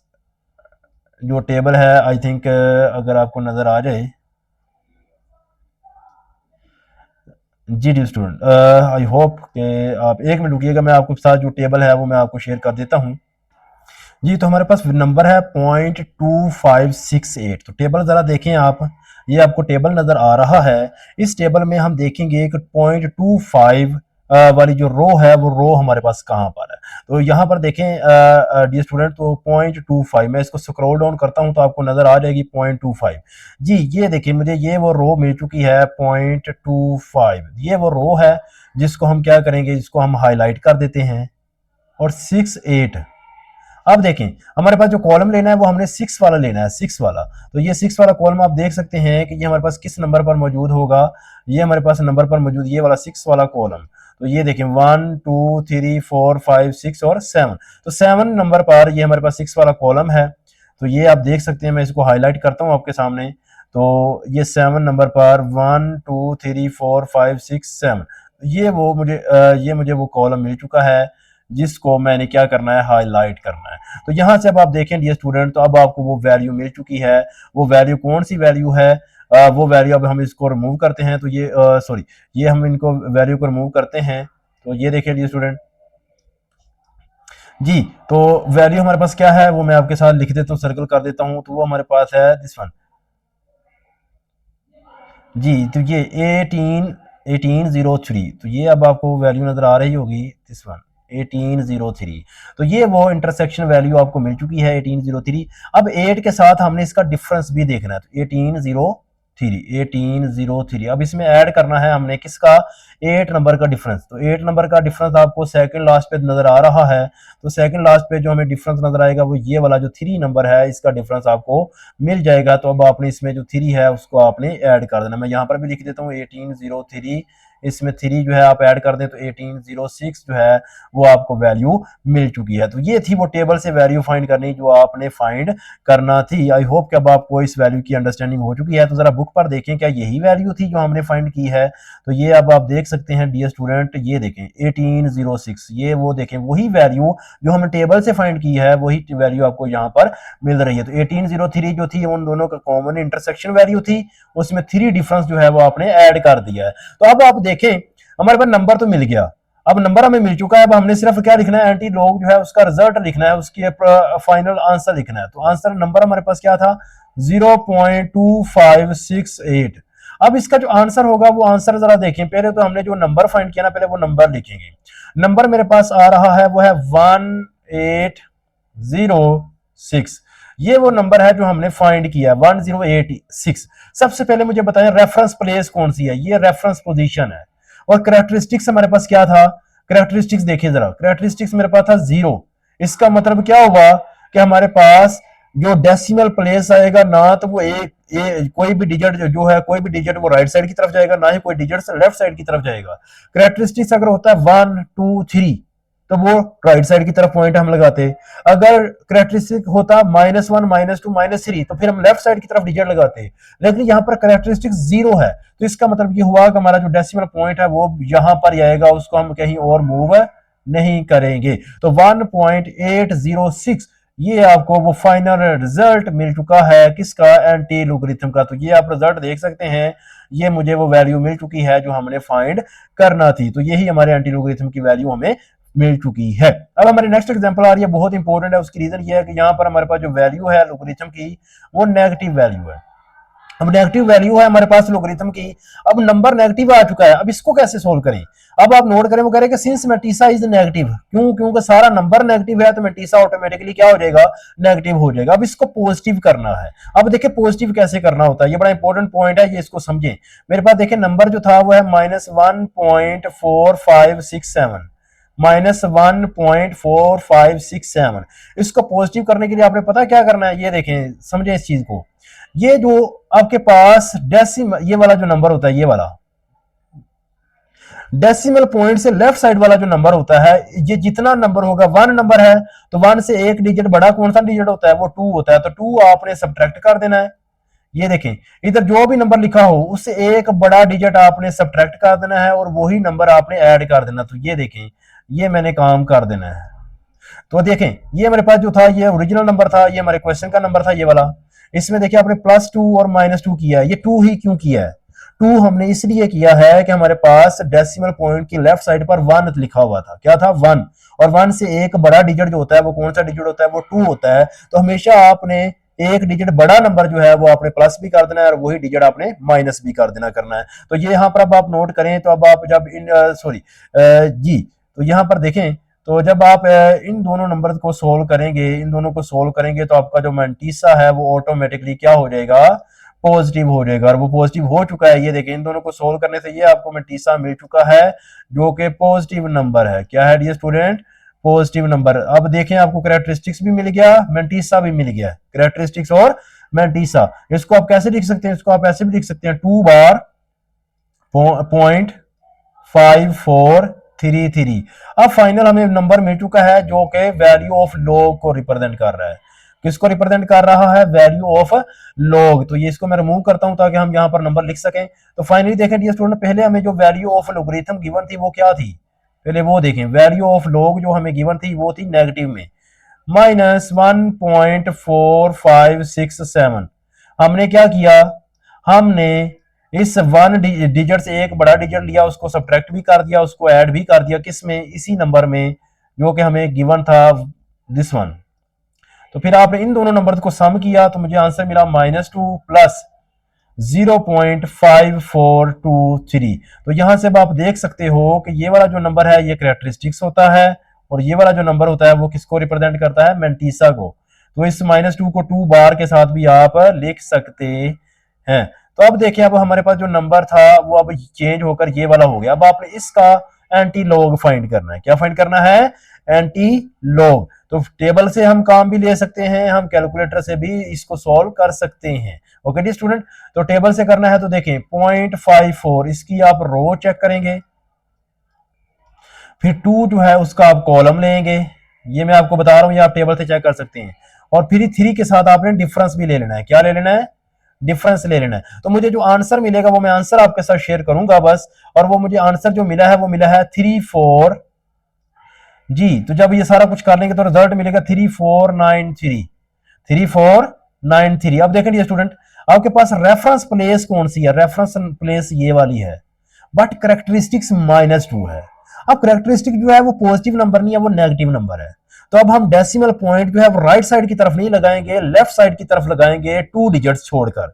जो टेबल है आई थिंक अगर आपको नजर आ जाए जी डियर स्टूडेंट आई होप कि आप एक मिनट रुकिएगा, मैं आपके साथ जो टेबल है वो मैं आपको शेयर कर देता हूँ जी। तो हमारे पास नंबर है 0.2568। तो टेबल जरा देखें आप, ये आपको टेबल नजर आ रहा है। इस टेबल में हम देखेंगे कि 0.25 वाली जो रो है वो रो हमारे पास कहाँ पर है। तो यहाँ पर देखें डियर स्टूडेंट, तो 0.25 मैं इसको स्क्रॉल डाउन करता हूँ तो आपको नजर आ जाएगी 0.25 जी। ये देखिए मुझे ये वो रो मिल चुकी है 0.25। ये वो रो है जिसको हम क्या करेंगे, इसको हम हाईलाइट कर देते हैं। और 68 अब देखें हमारे पास जो कॉलम लेना है वो हमने 6 वाला लेना है, 6 वाला। तो ये 6 वाला कॉलम आप देख सकते हैं कि ये हमारे पास किस नंबर पर मौजूद होगा। ये हमारे पास नंबर पर मौजूद ये वाला 6 वाला कॉलम। तो ये देखें 1 2 3 4 5 6 और 7। तो 7 नंबर पर ये हमारे पास 6 वाला कॉलम है। तो ये आप देख सकते हैं, मैं इसको हाईलाइट करता हूँ आपके सामने। तो ये 7 नंबर पर 1 2 3 4 5 6 7 ये मुझे वो कॉलम मिल चुका है जिसको मैंने क्या करना है, हाईलाइट करना है। तो यहाँ से अब आप देखें डियर स्टूडेंट, तो अब आपको वो वैल्यू मिल चुकी है। वो वैल्यू कौन सी वैल्यू है? वो वैल्यू अब हम इसको रिमूव करते हैं। तो ये सॉरी ये हम इनको वैल्यू को रिमूव करते हैं। तो ये देखिए डियर स्टूडेंट जी। तो वैल्यू हमारे पास क्या है वो मैं आपके साथ लिख देता हूँ, सर्कल कर देता हूँ। तो वो हमारे पास है दिस वन जी। तो ये 1803। तो ये अब आपको वैल्यू नजर आ रही होगी दिस वन 1803। तो ये वो इंटरसेक्शन वैल्यू आपको मिल चुकी है 1803। अब 8 के साथ हमने इसका डिफरेंस भी देखना है। तो 1803 अब इसमें ऐड करना है हमने किसका, 8 नंबर का डिफरेंस। तो 8 नंबर का डिफरेंस आपको सेकंड लास्ट पे नजर आ रहा है। तो सेकंड लास्ट पे जो हमें डिफरेंस नजर आएगा वो ये वाला जो 3 नंबर है, इसका डिफरेंस आपको मिल जाएगा। तो अब आपने इसमें जो 3 है उसको आपने ऐड कर देना। मैं यहाँ पर भी लिख देता हूँ 1803, इसमें 3 जो है आप ऐड कर दें तो 1806 जो है वो आपको वैल्यू मिल चुकी है। तो ये थी वो टेबल से वैल्यू फाइंड करनी जो आपने फाइंड करना थी। आई होप कि अब आपको इस वैल्यू की अंडरस्टैंडिंग हो चुकी है। तो जरा बुक पर देखें क्या यही वैल्यू थी जो हमने फाइंड की है। तो ये अब आप देख सकते हैं डियर स्टूडेंट, ये देखें 1806, ये वो देखें वही वैल्यू जो हमने टेबल से फाइंड की है वही वैल्यू आपको यहाँ पर मिल रही है। तो 1803 जो थी उन दोनों का कॉमन इंटरसेक्शन वैल्यू थी, उसमें 3 डिफरेंस जो है वो आपने ऐड कर दिया है। तो अब आप देखें हमारे पास नंबर तो मिल गया, अब नंबर हमें मिल चुका है। अब हमने सिर्फ क्या लिखना है, एंटी लॉग जो है उसका रिजल्ट लिखना है, उसकी फाइनल आंसर लिखना है। तो आंसर नंबर हमारे पास क्या था 0.2568। अब इसका जो आंसर होगा वो आंसर जरा देखें। पहले तो हमने जो नंबर फाइंड किया ना, पहले वो नंबर लिखेंगे। नंबर मेरे पास आ रहा है वो है 1806। ये वो नंबर है जो हमने फाइंड किया 1086। सबसे पहले मुझे बताएं रेफरेंस प्लेस कौन सी है, ये रेफरेंस पोजीशन है। और कैरेक्टरिस्टिक्स हमारे पास क्या था, कैरेक्टरिस्टिक्स देखिए जरा, कैरेक्टरिस्टिक्स मेरे पास था 0। इसका मतलब क्या होगा कि हमारे पास जो डेसिमल प्लेस आएगा ना, तो वो कोई भी डिजिट जो है, कोई भी डिजिट वो राइट साइड की तरफ जाएगा, ना ही कोई डिजिट लेफ्ट साइड की तरफ जाएगा। कैरेक्टरिस्टिक्स अगर होता है 1 2 3 तो वो राइट साइड की तरफ पॉइंट हम लगाते। अगर कैरेक्टरिस्टिक होता -1 -2 -3 तो फिर हम लेफ्ट साइड की तरफ डिजिट लगाते। लेकिन यहाँ पर कैरेक्टरिस्टिक 0 है, तो इसका मतलब ये हुआ कि हमारा जो डेसिमल पॉइंट है वो यहाँ पर आएगा, उसको हम कहीं और मूव नहीं करेंगे। तो 1.806 ये आपको वो फाइनल रिजल्ट मिल चुका है किसका, एंटी लोगरिथम का। तो ये आप रिजल्ट देख सकते हैं, ये मुझे वो वैल्यू मिल चुकी है जो हमने फाइंड करना थी। तो यही हमारे एंटी लोगरिथम की वैल्यू हमें मिल चुकी है। अब हमारी नेक्स्ट एग्जांपल आ रही है, बहुत इंपॉर्टेंट है। उसकी रीजन ये है कि यहाँ पर हमारे पास जो वैल्यू है लोगरिथम की वो नेगेटिव वैल्यू है। अब नेगेटिव वैल्यू है हमारे पास लोगरिथम की, अब नंबर नेगेटिव आ चुका है। अब इसको कैसे सोल्व करें, अब आप नोट करें, वो कह रहे हैं कि सिंस मेटिसा इज नेगेटिव, क्योंकि सारा नंबर नेगेटिव है तो मेटिसा ऑटोमेटिकली क्या हो जाएगा, नेगेटिव हो जाएगा। अब इसको पॉजिटिव करना है। अब देखिए पॉजिटिव कैसे करना होता है, ये बड़ा इंपॉर्टेंट पॉइंट है, ये इसको समझें। मेरे पास देखिए नंबर जो था वो है -1.4567 -1.4567। इसको पॉजिटिव करने के लिए आपने पता क्या करना है, ये देखें, समझे इस चीज को। ये जो आपके पास डेसिमल, ये वाला जो नंबर होता है, ये वाला डेसिमल पॉइंट से लेफ्ट साइड वाला जो नंबर होता है, ये जितना नंबर होगा, 1 नंबर है तो 1 से एक डिजिट बड़ा कौन सा डिजिट होता है, वो 2 होता है, तो 2 आपने सब्ट्रैक्ट कर देना है। ये देखें, इधर जो भी नंबर लिखा हो उससे एक बड़ा डिजिट आपने सब्ट्रैक्ट कर देना है और वही नंबर आपने ऐड कर देना। तो ये देखें, ये मैंने काम कर देना है। तो देखें, ये मेरे पास जो था ये ओरिजिनल नंबर था, ये हमारे क्वेश्चन का नंबर था, ये वाला। इसमें देखिए आपने +2 और -2 किया है। ये 2 ही क्यों किया है? 2 हमने इसलिए किया है कि हमारे पास डेसिमल पॉइंट की लेफ्ट साइड पर 1 लिखा हुआ था। क्या था? 1। और 1 से एक बड़ा डिजिट जो होता है वो कौन सा डिजिट होता है? वो 2 होता है। तो हमेशा आपने एक डिजिट बड़ा नंबर जो है वो आपने प्लस भी कर देना है और वही डिजिट आपने माइनस भी कर देना करना है। तो ये यहाँ पर अब आप नोट करें, तो अब आप जब जी, तो यहाँ पर देखें, तो जब आप इन दोनों नंबर को सोल्व करेंगे, इन दोनों को सोल्व करेंगे, तो आपका जो मैंटीसा है वो ऑटोमेटिकली क्या हो जाएगा? पॉजिटिव हो जाएगा। और वो पॉजिटिव हो चुका है। ये देखिए, इन दोनों को सोल्व करने से ये आपको मैंटीसा मिल चुका है, जो कि पॉजिटिव नंबर है। क्या है डियर स्टूडेंट? Positive number. अब देखें, आपको कैरेक्टरिस्टिक्स भी मिल गया, मैंटीसा भी मिल गया। कैरेक्टरिस्टिक्स और मैंटीसा, इसको आप कैसे लिख सकते हैं? इसको आप ऐसे भी लिख सकते हैं, 2 बार .5433। अब फाइनल हमें नंबर मिल चुका है जो कि वैल्यू ऑफ लॉग को रिप्रेजेंट कर रहा है। किसको रिप्रेजेंट कर रहा है? Value of log. तो ये इसको मैं रिमूव करता हूं ताकि हम यहां पर नंबर लिख सकें। तो फाइनली देखें डियर स्टूडेंट, पहले हमें जो वैल्यू ऑफ लॉगरिथम गिवन थी वो क्या थी? पहले वो देखें, वैल्यू ऑफ लॉग जो हमें गिवन थी वो थी नेगेटिव में -1.4567। हमने क्या किया? हमने इस 1 डिजिट से एक बड़ा डिजिट लिया, उसको सब्ट्रैक्ट भी कर दिया, उसको ऐड भी कर दिया, किसमें? इसी नंबर में जो कि हमें गिवन था, दिस वन। तो फिर आपने इन दोनों नंबर को सम किया तो मुझे आंसर मिला -2 प्लस 0.5423। तो यहां से आप देख सकते हो कि ये वाला जो नंबर है ये कैरेक्टरिस्टिक्स होता है और ये वाला जो नंबर होता है वो किसको रिप्रेजेंट करता है? मैंटीसा को। तो इस -2 को 2 बार के साथ भी आप लिख सकते हैं। तो अब देखिए, अब हमारे पास जो नंबर था वो अब चेंज होकर ये वाला हो गया। अब आपने इसका एंटी लॉग फाइंड करना है। क्या फाइंड करना है? Anti log. तो टेबल से हम काम भी ले सकते हैं, हम कैलकुलेटर से भी इसको सॉल्व कर सकते हैं। ओके डी स्टूडेंट, तो टेबल से करना है तो देखें 0.54, इसकी आप रो चेक करेंगे, फिर 2 जो है उसका आप कॉलम लेंगे। ये मैं आपको बता रहा हूं, ये आप टेबल से चेक कर सकते हैं। और फिर 3 के साथ आपने डिफरेंस भी ले लेना है। क्या ले लेना है? डिफरेंस ले लेना है। तो मुझे जो आंसर मिलेगा वो मैं आंसर आपके साथ शेयर करूंगा बस। और वो मुझे आंसर जो मिला है वो मिला है 34 जी। तो जब ये सारा कुछ कर लेंगे तो रिजल्ट मिलेगा 3493। अब देखें ये स्टूडेंट, आपके पास रेफरेंस प्लेस कौन सी है? रेफरेंस प्लेस ये वाली है, बट कैरेक्टरिस्टिक्स -2 है। अब कैरेक्टरिस्टिक जो है वो पॉजिटिव नंबर नहीं है, वो नेगेटिव नंबर है। तो अब हम डेसिमल पॉइंट जो है वो राइट साइड की तरफ नहीं लगाएंगे, लेफ्ट साइड की तरफ लगाएंगे, 2 डिजिट्स छोड़कर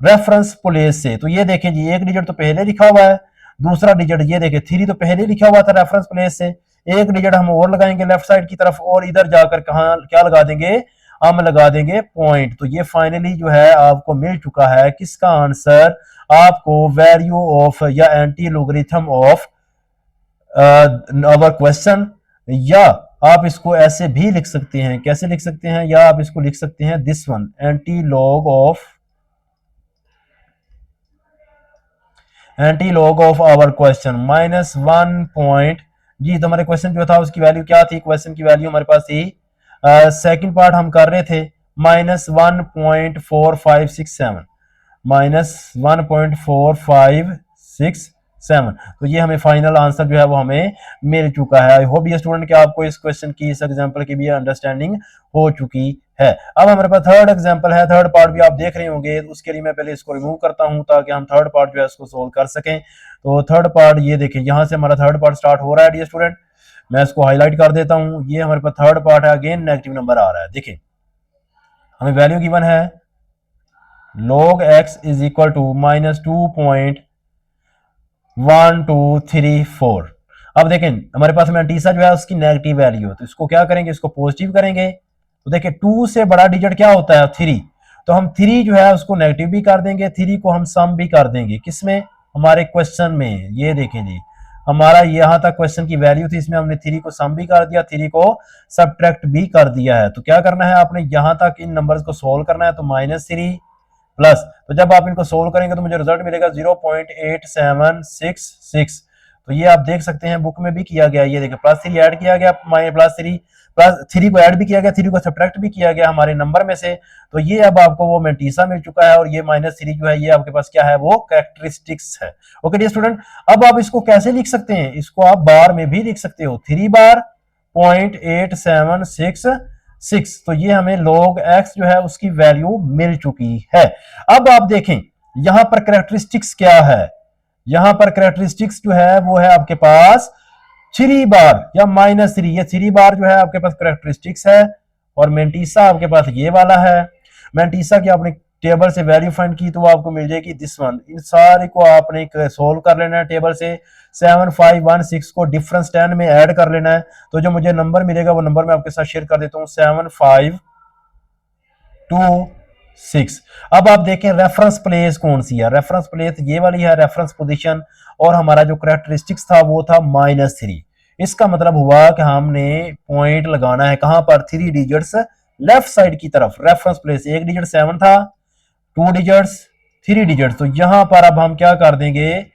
रेफरेंस प्लेस से। तो ये देखें जी, एक डिजिट तो पहले लिखा हुआ है, दूसरा डिजिट ये देखें 3 तो पहले लिखा हुआ था रेफरेंस प्लेस से। एक डिजिट हम और लगाएंगे लेफ्ट साइड की तरफ और इधर जाकर कहा क्या लगा देंगे? हम लगा देंगे पॉइंट। तो ये फाइनली जो है आपको मिल चुका है किसका आंसर? आपको वैल्यू ऑफ या anti logarithm of our question. या आप इसको ऐसे भी लिख सकते हैं, कैसे लिख सकते हैं? या आप इसको लिख सकते हैं this one, anti log of our question -1 जी। तो हमारे क्वेश्चन जो था उसकी वैल्यू क्या थी? क्वेश्चन की वैल्यू हमारे पास थी, सेकंड पार्ट हम कर रहे थे, -1.4567 -1.4567। तो ये हमें फाइनल आंसर जो है वो हमें मिल चुका है। आई होप ये स्टूडेंट कि आपको इस क्वेश्चन की, इस एग्जांपल की भी अंडरस्टैंडिंग हो चुकी है। अब हमारे पास थर्ड एग्जांपल है, थर्ड पार्ट भी आप देख रहे होंगे। उसके लिए मैं पहले इसको रिमूव करता हूं ताकि हम थर्ड पार्ट जो है इसको सोल्व कर सकें। तो थर्ड पार्ट ये देखें, यहां से हमारा थर्ड पार्ट स्टार्ट हो रहा है डियर स्टूडेंट। मैं इसको हाईलाइट कर देता हूं। ये हमारे पास थर्ड पार्ट है, अगेन नेगेटिव नंबर आ रहा है। देखिए हमें वैल्यू गिवन है log x is equal to -2.1234। अब देखें हमारे पास मैंटीसा जो है उसकी नेगेटिव वैल्यू है, तो इसको क्या करेंगे? इसको पॉजिटिव करेंगे। तो देखिए 2 से बड़ा डिजिट क्या होता है? 3। तो हम 3 जो है उसको नेगेटिव भी कर देंगे, 3 को हम सम भी कर देंगे। किसमें? हमारे क्वेश्चन में। ये देखें जी, हमारा यहाँ तक क्वेश्चन की वैल्यू थी, इसमें हमने 3 को सम भी कर दिया, 3 को सब्ट्रैक्ट भी कर दिया है। तो क्या करना है, आपने यहाँ तक इन नंबर्स को सोल्व करना है। तो -3 प्लस, तो जब आप इनको सोल्व करेंगे तो मुझे रिजल्ट मिलेगा 0.8766। तो ये आप देख सकते हैं बुक में भी किया गया, ये देखिए +3 ऐड किया गया, +3 को ऐड भी किया गया, 3 को सब्ट्रैक्ट भी किया गया हमारे नंबर में से। तो ये अब आपको वो मेंटीसा मिल चुका है, और ये -3 जो है ये आपके पास क्या है, वो कैरेक्टरिस्टिक्स है। ओके डियर स्टूडेंट, अब आप इसको कैसे लिख सकते हैं, इसको आप बार में भी लिख सकते हो, 3 बार 0.8766। तो ये हमें log x जो है उसकी वैल्यू मिल चुकी है। अब आप देखें यहां पर कैरेक्टरिस्टिक्स क्या है, यहां पर कैरेक्टरिस्टिक्स जो है वो है आपके पास 3 बार या -3, ये 3 बार जो है आपके पास कैरेक्टरिस्टिक्स है, और मेंटीसा आपके पास ये वाला है। मेंटीसा की आपने टेबल से वैल्यू फाइंड की तो वो आपको मिल जाएगी दिस वन। इन सारे को आपने सोल्व कर लेना है टेबल से, 7516 को डिफरेंस 10 में ऐड कर लेना है। तो जो मुझे नंबर मिलेगा वो नंबर मैं आपके साथ शेयर कर देता हूँ, 7526। अब आप देखें रेफरेंस प्लेस कौन सी है, रेफरेंस प्लेस ये वाली है, रेफरेंस पोजीशन, और हमारा जो कैरेक्टरिस्टिक्स था वो था -3। इसका मतलब हुआ कि हमने पॉइंट लगाना है कहां पर, 3 डिजिट्स लेफ्ट साइड की तरफ। रेफरेंस प्लेस 1 डिजिट 7 था, 2 डिजिट्स 3 डिजिट्स, तो यहां पर अब हम क्या कर देंगे,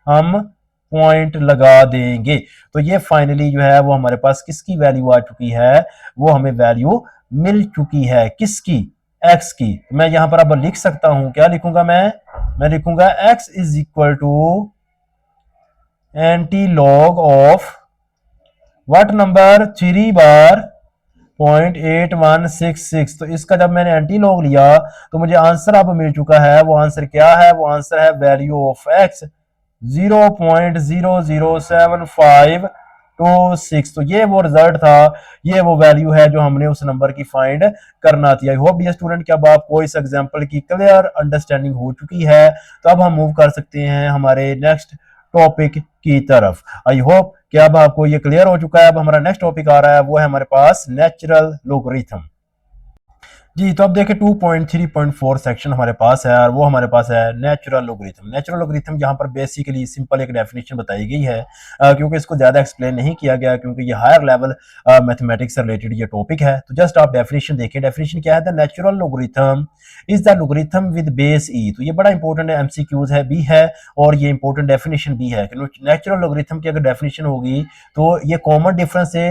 हम पॉइंट लगा देंगे। तो ये फाइनली जो है वो हमारे पास किसकी वैल्यू आ चुकी है, वो हमें वैल्यू मिल चुकी है, किसकी, x की। मैं यहां पर अब लिख सकता हूं, क्या लिखूंगा मैं लिखूंगा x is equal to anti log of what number, 3 बार 0.8166। तो इसका जब मैंने एंटी लॉग लिया तो मुझे आंसर अब मिल चुका है। वो आंसर क्या है, वो आंसर है वैल्यू ऑफ x 0.007526। तो ये वो रिजल्ट था, ये वो वैल्यू है जो हमने उस नंबर की फाइंड करना थी। आई होप डियर स्टूडेंट कि अब आपको इस एग्जांपल की क्लियर अंडरस्टैंडिंग हो चुकी है। तो अब हम मूव कर सकते हैं हमारे नेक्स्ट टॉपिक की तरफ। आई होप कि अब आपको ये क्लियर हो चुका है। अब हमारा नेक्स्ट टॉपिक आ रहा है, वो है हमारे पास नेचुरल लोगरिथम। जी, तो अब देखें 2.3.4 सेक्शन हमारे पास है, और वो हमारे पास है नेचुरल लोगरिथम। नेचुरल लोगरिथम यहाँ पर बेसिकली सिंपल एक डेफिनेशन बताई गई है, क्योंकि इसको ज्यादा एक्सप्लेन नहीं किया गया, क्योंकि ये हायर लेवल मैथमेटिक्स से रिलेटेड ये टॉपिक है। तो जस्ट आप डेफिनेशन देखें, डेफिनेशन क्या है, the natural logarithm is the logarithm with base e. तो ये बड़ा इंपॉर्टेंट एमसीक्यूज है भी है, और ये इंपॉर्टेंट डेफिनेशन भी है। नेचुरल लोगरिथम की अगर डेफिनेशन होगी तो ये कॉमन डिफरेंस से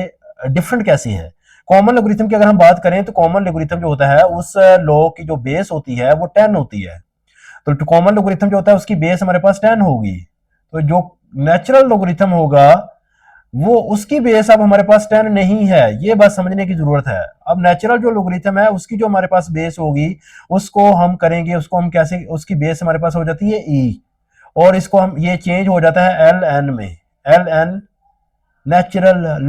डिफरेंट कैसे है। कॉमन लोगरिथम की अगर हम बात करें तो कॉमन लोगरिथम जो होता है उस लॉग की जो बेस होती है वो 10 होती है। तो कॉमन लोगरिथम जो होता है उसकी बेस हमारे पास 10 होगी। तो जो नेचुरल लोगरिथम होगा वो उसकी बेस अब हमारे पास 10 नहीं है, ये बात समझने की जरूरत है। अब नेचुरल जो लोगरिथम है उसकी जो हमारे पास बेस होगी उसको हम करेंगे, उसको हम कैसे, उसकी बेस हमारे पास हो जाती है e, और इसको हम ये चेंज हो जाता है ln में, ln नेचुरल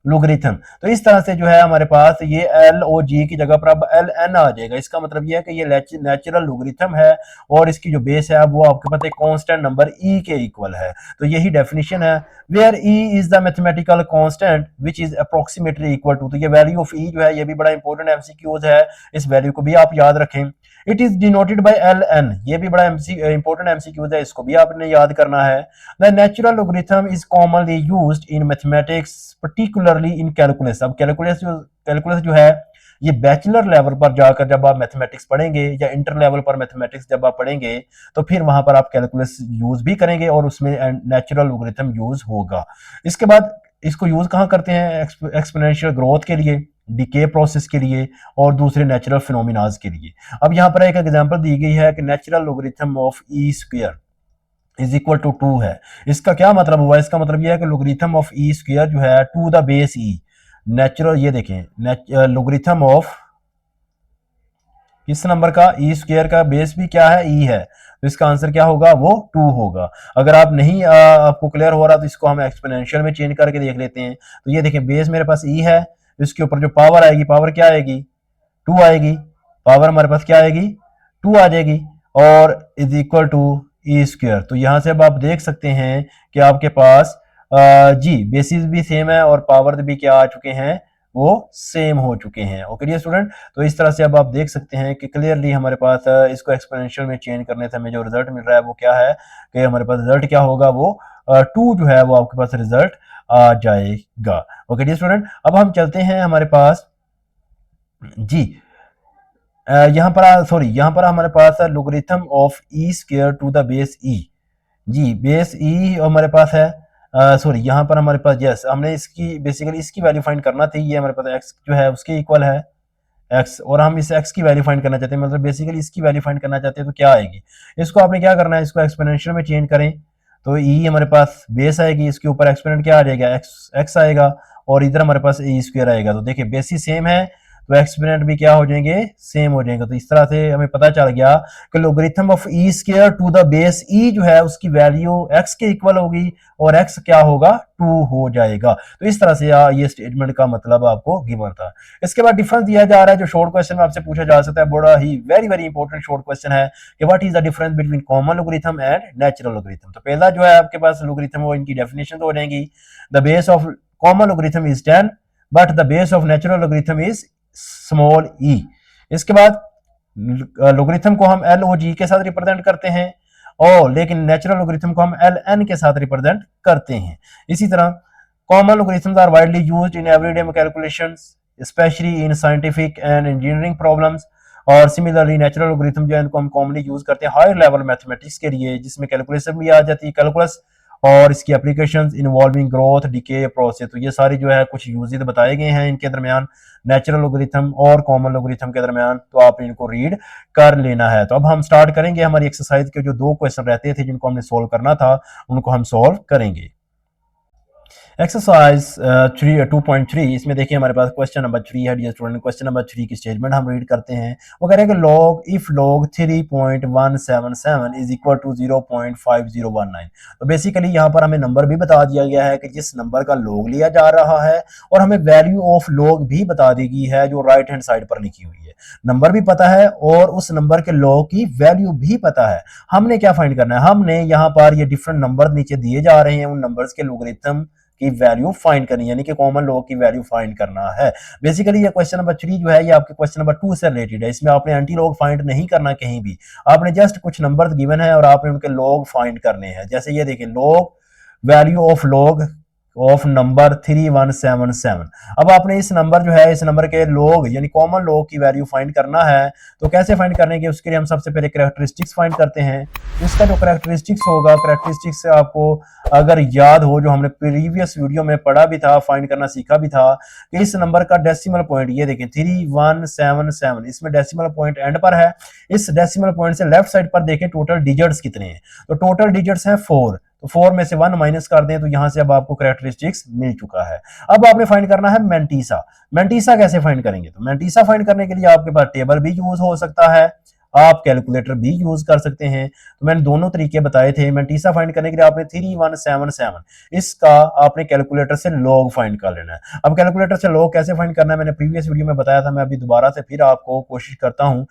लोगरिथम तो इस तरह से जो है हमारे पास ये एल ओ जी की जगह पर अब एल एन आ जाएगा। इसका मतलब ये है कि ये नेचुरल लोगरिथम है, और इसकी जो बेस है वो आपके पास एक कांस्टेंट नंबर ई के इक्वल है। तो यही डेफिनेशन है, where e is the mathematical constant which is approximately equal to. तो ये वैल्यू ऑफ ई जो है ये भी बड़ा इंपॉर्टेंट एमसीक्यूज है, इस वैल्यू को भी आप याद रखें। It is denoted by L N, ये भी बड़ा इंपॉर्टेंट एमसीक्यूज है, इसको भी आपने याद करना है। The natural logarithm is commonly used in mathematics particularly in calculus. अब कैलकुलस जो है ये बैचलर लेवल पर जाकर जब आप मैथमेटिक्स पढ़ेंगे या इंटर लेवल पर मैथमेटिक्स जब आप पढ़ेंगे तो फिर वहां पर आप कैलकुलस यूज भी करेंगे और उसमें नेचुरल लोगरिथम यूज होगा। इसके बाद इसको यूज कहां करते हैं, एक्सपोनेंशियल ग्रोथ के लिए, डिके प्रोसेस के लिए, और दूसरे नेचुरल फिनोमिनाज के लिए। अब यहाँ पर एक एग्जांपल दी गई है कि natural logarithm of e square is equal to 2 है। इसका क्या मतलब हुआ, इसका मतलब यह है कि लोगरिथम ऑफ ई स्क्वायर जो है to the base e, natural, ये देखें लोगरिथम ऑफ किस नंबर का, ई स्क्वायर का बेस भी क्या है, ई है, तो इसका आंसर क्या होगा, वो 2 होगा। अगर आप नहीं आपको क्लियर हो रहा तो इसको हम एक्सपोनेंशियल में चेंज करके देख लेते हैं। तो ये देखें बेस मेरे पास ई है, इसके ऊपर जो पावर आएगी, पावर क्या आएगी, 2 आएगी, पावर हमारे पास क्या आएगी, 2 आ जाएगी, और is equal to e square. तो यहां से अब आप देख सकते हैं कि आपके पास जी बेसिस भी सेम है और पावर भी क्या आ चुके हैं, वो सेम हो चुके हैं। ओके डियर स्टूडेंट, तो इस तरह से अब आप देख सकते हैं कि क्लियरली हमारे पास इसको एक्सपोनेंशियल में चेंज करने से हमें जो रिजल्ट मिल रहा है वो क्या है, कि हमारे पास रिजल्ट क्या होगा, वो 2 जो है वो आपके पास रिजल्ट आ जाएगा। ओके डियर स्टूडेंट, अब हम चलते हैं हमारे पास जी यहाँ पर हमारे पास है logarithm of e square to the base e. जी बेस ई हमारे पास है, सॉरी यहाँ पर हमारे पास यस हमने इसकी बेसिकली इसकी वैल्यू फाइंड करना थी। ये हमारे पास एक्स जो है उसके इक्वल है एक्स, और हम इस एक्स की वैल्यू फाइंड करना चाहते हैं, मतलब बेसिकली इसकी वैल्यू फाइंड करना चाहते हैं तो क्या आएगी। इसको आपने क्या करना है, इसको एक्सपोनेंशियल में चेंज करें तो ई हमारे पास बेस आएगी, इसके ऊपर एक्सपोनेंट क्या आ जाएगा, एक्स एक्स आएगा, और इधर हमारे पास ए स्क्वायर आएगा। तो देखिए बेसिस सेम है तो एक्सपोनेंट भी क्या हो जाएंगे, सेम हो जाएंगे। तो इस तरह से हमें पता चल गया कि logarithm of e square to the base e जो है उसकी वैल्यू एक्स के इक्वल होगी और एक्स क्या होगा, 2 हो जाएगा। तो इस तरह से ये स्टेटमेंट का मतलब आपको गिवन था। इसके बाद डिफरेंस दिया जा रहा है जो शॉर्ट क्वेश्चन में आपसे पूछा जा सकता है, बड़ा ही very very important short question है कि what is the difference between common logarithm and natural logarithm. तो पहला जो है आपके पास लोगरिथम वो इनकी डेफिनेशन हो जाएंगी। The base of common logarithm is 10 but the base of natural logarithm is small e. इसके बाद लोगरिथम को हम एल ओ जी के साथ रिप्रेजेंट करते हैं और लेकिन नेचुरल लोगरिथम को हम एल एन के साथ रिप्रेजेंट करते हैं। इसी तरह common logarithms are widely used in everyday calculations specially in scientific and engineering problems, और सिमिलरली नेचुरल लोगरिथम जो है इनको हम कॉमनली यूज करते हैं हायर लेवल मैथमेटिक्स के लिए जिसमें कैलकुलेशन भी आ जाती है, कैलकुलस और इसकी applications involving growth decay process. तो ये सारी जो है कुछ यूजेस बताए गए हैं इनके दरमियान, नेचुरल लोगरिथम और कॉमन लोगरिथम के दरमियान, तो आप इनको रीड कर लेना है। तो अब हम स्टार्ट करेंगे हमारी एक्सरसाइज के जो 2 क्वेश्चन रहते थे जिनको हमने सोल्व करना था उनको हम सोल्व करेंगे। एक्सरसाइज 2.3 इसमें देखिए हमारे पास क्वेश्चन नंबर 3 है डियर स्टूडेंट। क्वेश्चन नंबर 3 की स्टेटमेंट हम रीड करते हैं। वो कह रहे हैं कि log if log 3.177 is equal to 0.5019। तो बेसिकली यहाँ पर हमें नंबर भी बता दिया गया है कि जिस नंबर का लॉग लिया जा रहा है, और हमें वैल्यू ऑफ लॉग भी बता दी गई है जो राइट हैंड साइड पर लिखी हुई है। नंबर भी पता है और उस नंबर के लॉग की वैल्यू भी पता है। हमने क्या फाइंड करना है, हमने यहाँ पर ये डिफरेंट नंबर नीचे दिए जा रहे हैं उन नंबर्स के लोगरिथम की वैल्यू फाइंड करनी, यानी कि कॉमन लॉग की वैल्यू फाइंड करना है। बेसिकली ये क्वेश्चन नंबर 3 जो है ये आपके क्वेश्चन नंबर 2 से रिलेटेड है। इसमें आपने एंटी लॉग फाइंड नहीं करना कहीं भी, आपने जस्ट कुछ नंबर गिवन है और आपने उनके लॉग फाइंड करने हैं। जैसे ये देखिए log value of log of number 3177। अब आपने इस नंबर जो है इस नंबर के लॉग यानी कॉमन लॉग की वैल्यू फाइंड करना है। तो कैसे फाइंड करने के, उसके लिए हम सबसे पहले कैरेक्टरिस्टिक्स फाइंड करते हैं। इसका जो कैरेक्टरिस्टिक्स होगा, कैरेक्टरिस्टिक्स से आपको अगर याद हो जो हमने प्रीवियस वीडियो में पढ़ा भी था, फाइंड करना सीखा भी था कि इस नंबर का डेसिमल पॉइंट ये देखें 3177, इसमें डेसिमल पॉइंट एंड पर है। इस डेसिमल पॉइंट से लेफ्ट साइड पर देखें टोटल डिजिट्स कितने हैं, तो टोटल डिजिट्स हैं 4। तो 4 में से 1 माइनस कर दें तो यहां से अब आपको कैरेक्टरिस्टिक्स मिल चुका है। अब आपने फाइंड करना है मेंटीसा। मेंटीसा कैसे फाइंड करेंगे, तो मेंटीसा फाइंड करने के लिए आपके पास टेबल भी यूज हो सकता है, आप कैलकुलेटर भी यूज कर सकते हैं। तो मैंने दोनों तरीके बताए थे। मेंटीसा फाइंड करने के लिए आपने 3177 इसका आपने कैलकुलेटर से लॉग फाइंड कर लेना है। अब कैलकुलेटर से लॉग कैसे फाइंड करना है मैंने प्रीवियस वीडियो में बताया था, मैं अभी दोबारा से फिर आपको कोशिश करता हूं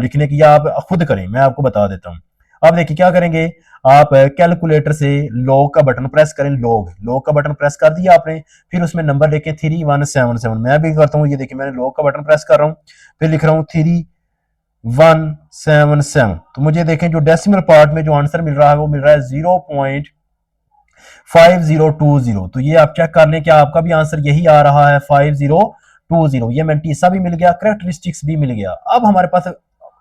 लिखने की, या आप खुद करें, मैं आपको बता देता हूं। अब देखिए क्या करेंगे, आप कैलकुलेटर से लॉग का बटन प्रेस करें, लॉग का बटन प्रेस कर दिया आपने, फिर उसमें नंबर लिखें 3177। मैं भी करता हूं, ये देखिए मैंने लॉग का बटन प्रेस कर रहा हूं, फिर लिख रहा हूं 3177। तो मुझे देखें जो डेसिमल पार्ट में जो आंसर मिल रहा है वो मिल रहा है 0.5020। तो ये आप चेक कर लें क्या आपका भी आंसर यही आ रहा है 5020। ये मेंटीसा भी मिल गया, कैरेक्टरिस्टिक्स भी मिल गया। अब हमारे पास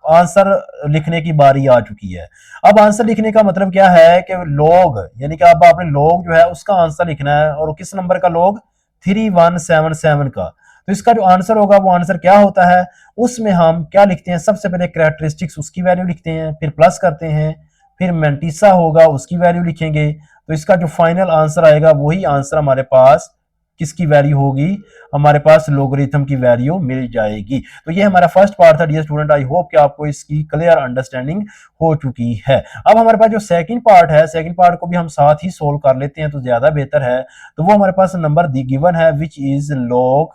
आंसर लिखने की बारी आ चुकी है। अब आंसर लिखने का मतलब क्या है कि लॉग यानी कि अब आपने लॉग जो है उसका आंसर लिखना है, और किस नंबर का लॉग, 3177 का। तो इसका जो आंसर होगा वो आंसर क्या होता है, उसमें हम क्या लिखते हैं, सबसे पहले कैरेक्टरिस्टिक्स उसकी वैल्यू लिखते हैं, फिर प्लस करते हैं, फिर मेंटीसा होगा उसकी वैल्यू लिखेंगे। तो इसका जो फाइनल आंसर आएगा वही आंसर हमारे पास किसकी वैल्यू होगी, हमारे पास लोगरिथम की वैल्यू मिल जाएगी। तो ये हमारा फर्स्ट पार्ट था डियर स्टूडेंट। आई होप कि आपको इसकी क्लियर अंडरस्टैंडिंग हो चुकी है। अब हमारे पास जो सेकंड पार्ट है, सेकंड पार्ट को भी हम साथ ही सोल्व कर लेते हैं तो ज्यादा बेहतर है। तो वो हमारे पास नंबर गिवन है विच इज लॉग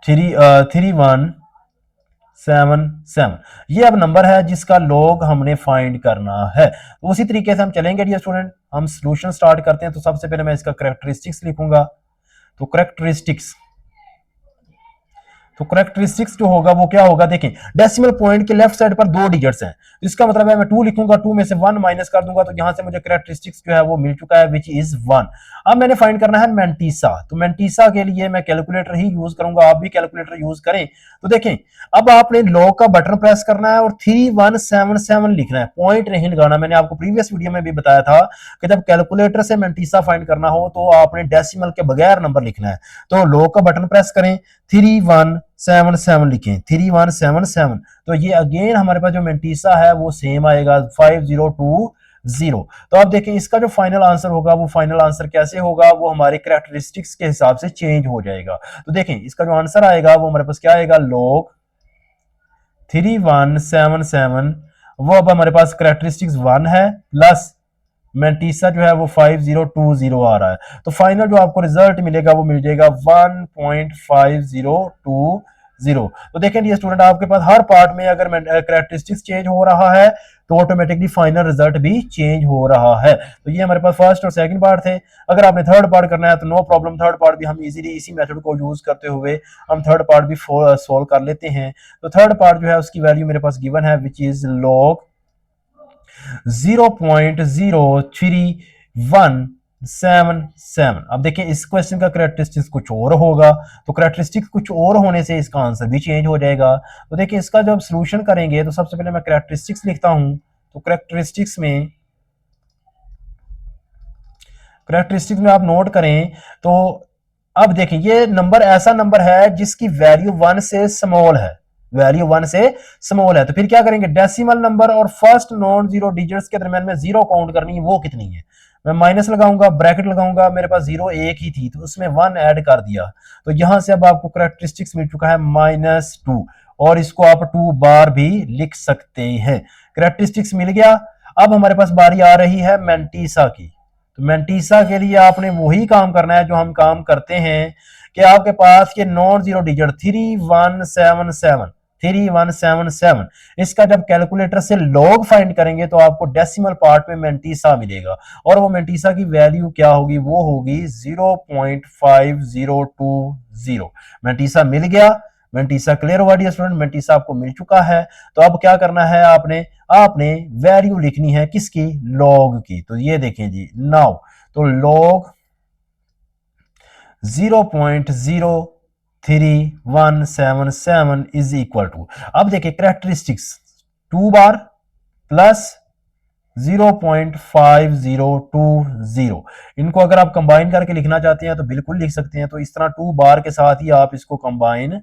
3177। ये अब नंबर है जिसका लॉग हमने फाइंड करना है। तो उसी तरीके से हम चलेंगे डियर स्टूडेंट, हम सॉल्यूशन स्टार्ट करते हैं। तो सबसे पहले मैं इसका कैरेक्टरिस्टिक्स लिखूंगा। तो तो करेक्टरिस्टिक्स जो होगा वो क्या होगा, देखें डेसिमल पॉइंट के लेफ्ट साइड पर 2 डिजिट्स हैं, तो इसका मतलब है मैं 2 लिखूंगा, 2 में से 1 माइनस कर दूंगा, तो यहां से मुझे करेक्टरिस्टिक्स जो है वो मिल चुका है विच इज 1। अब मैंने फाइंड करना है मेंटीसा, तो मेंटीसा के लिए मैं कैलकुलेटर ही यूज करूंगा, आप भी कैलकुलेटर यूज करें। तो देखें अब आपने लॉग का बटन प्रेस करना है और 3177 लिखना है, पॉइंट नहीं लगाना। मैंने आपको प्रीवियस वीडियो में भी बताया था कि जब कैलकुलेटर से मेंटीसा फाइंड करना हो तो आपने डेसिमल के बगैर नंबर लिखना है। तो लॉग का बटन प्रेस करें, 3177 लिखें, 3177, तो ये अगेन हमारे पास जो मेंटीसा है वो सेम आएगा 5020। तो आप देखें इसका जो फाइनल आंसर होगा वो फाइनल आंसर कैसे होगा, वो हमारे कैरेक्टरिस्टिक्स के हिसाब से चेंज हो जाएगा। तो देखें इसका जो आंसर आएगा वो हमारे पास क्या आएगा, लॉग 3177, वो अब हमारे पास कैरेक्टरिस्टिक्स 1 है प्लस मेंटीसा जो है वो 5020 आ रहा है, तो फाइनल जो आपको रिजल्ट मिलेगा वो मिल जाएगा 1.5020। तो देखें ये स्टूडेंट आपके पास हर पार्ट में अगर कैरेक्टरिस्टिक्स चेंज हो रहा है तो ऑटोमेटिकली फाइनल रिजल्ट भी चेंज हो रहा है। तो ये हमारे पास फर्स्ट और सेकंड पार्ट थे। अगर आपने थर्ड पार्ट करना है तो नो प्रॉब्लम, थर्ड पार्ट भी हम इजीली इसी मेथड को यूज करते हुए हम थर्ड पार्ट भी सोल्व कर लेते हैं। तो थर्ड पार्ट जो है उसकी वैल्यू मेरे पास गिवन है विच इज लॉग 0.03177। अब देखिए इस क्वेश्चन का कैरेक्टरिस्टिक्स कुछ और होगा, तो कैरेक्टरिस्टिक्स कुछ और होने से इसका आंसर भी चेंज हो जाएगा। तो देखिए इसका जब सॉल्यूशन करेंगे तो सबसे पहले मैं कैरेक्टरिस्टिक्स लिखता हूं, तो कैरेक्टरिस्टिक्स में आप नोट करें तो अब देखिए ये नंबर ऐसा नंबर है जिसकी वैल्यू 1 से स्मॉल है, वैल्यू 1 से स्मॉल है, तो फिर क्या करेंगे, डेसिमल नंबर और फर्स्ट नॉन जीरो डिजिट्स के दरमियान में जीरो काउंट करनी है, वो कितनी है, मैं माइनस लगाऊंगा, ब्रैकेट लगाऊंगा, मेरे पास जीरो एक ही थी तो उसमें 1 ऐड कर दिया, तो यहां से अब आपको कैरेक्टरिस्टिक्स मिल चुका है -2, और इसको आप 2 बार भी लिख सकते हैं। कैरेक्टरिस्टिक्स मिल गया। अब हमारे पास बारी आ रही है मेंटीसा की, तो मेंटीसा के लिए आपने वही काम करना है जो हम काम करते हैं कि आपके पास ये नॉन जीरो डिजिट 3177, इसका जब कैलकुलेटर से लॉग फाइंड करेंगे तो आपको डेसिमल पार्ट में मेंटीसा मिलेगा, और वो मेंटीसा की वैल्यू क्या होगी, वो होगी 0.5020। मेंटीसा मिल गया, मेंटीसा क्लियर हुआ डियर स्टूडेंट, मेंटीसा आपको मिल चुका है। तो अब क्या करना है, आपने आपने वैल्यू लिखनी है किसकी, लॉग की। तो ये देखें जी नाउ, तो लॉग 0.03177 इज इक्वल टू, अब देखिए कैरेक्टरिस्टिक्स 2 बार प्लस 0.5020, इनको अगर आप कंबाइन करके लिखना चाहते हैं तो बिल्कुल लिख सकते हैं, तो इस तरह 2 बार के साथ ही आप इसको कंबाइन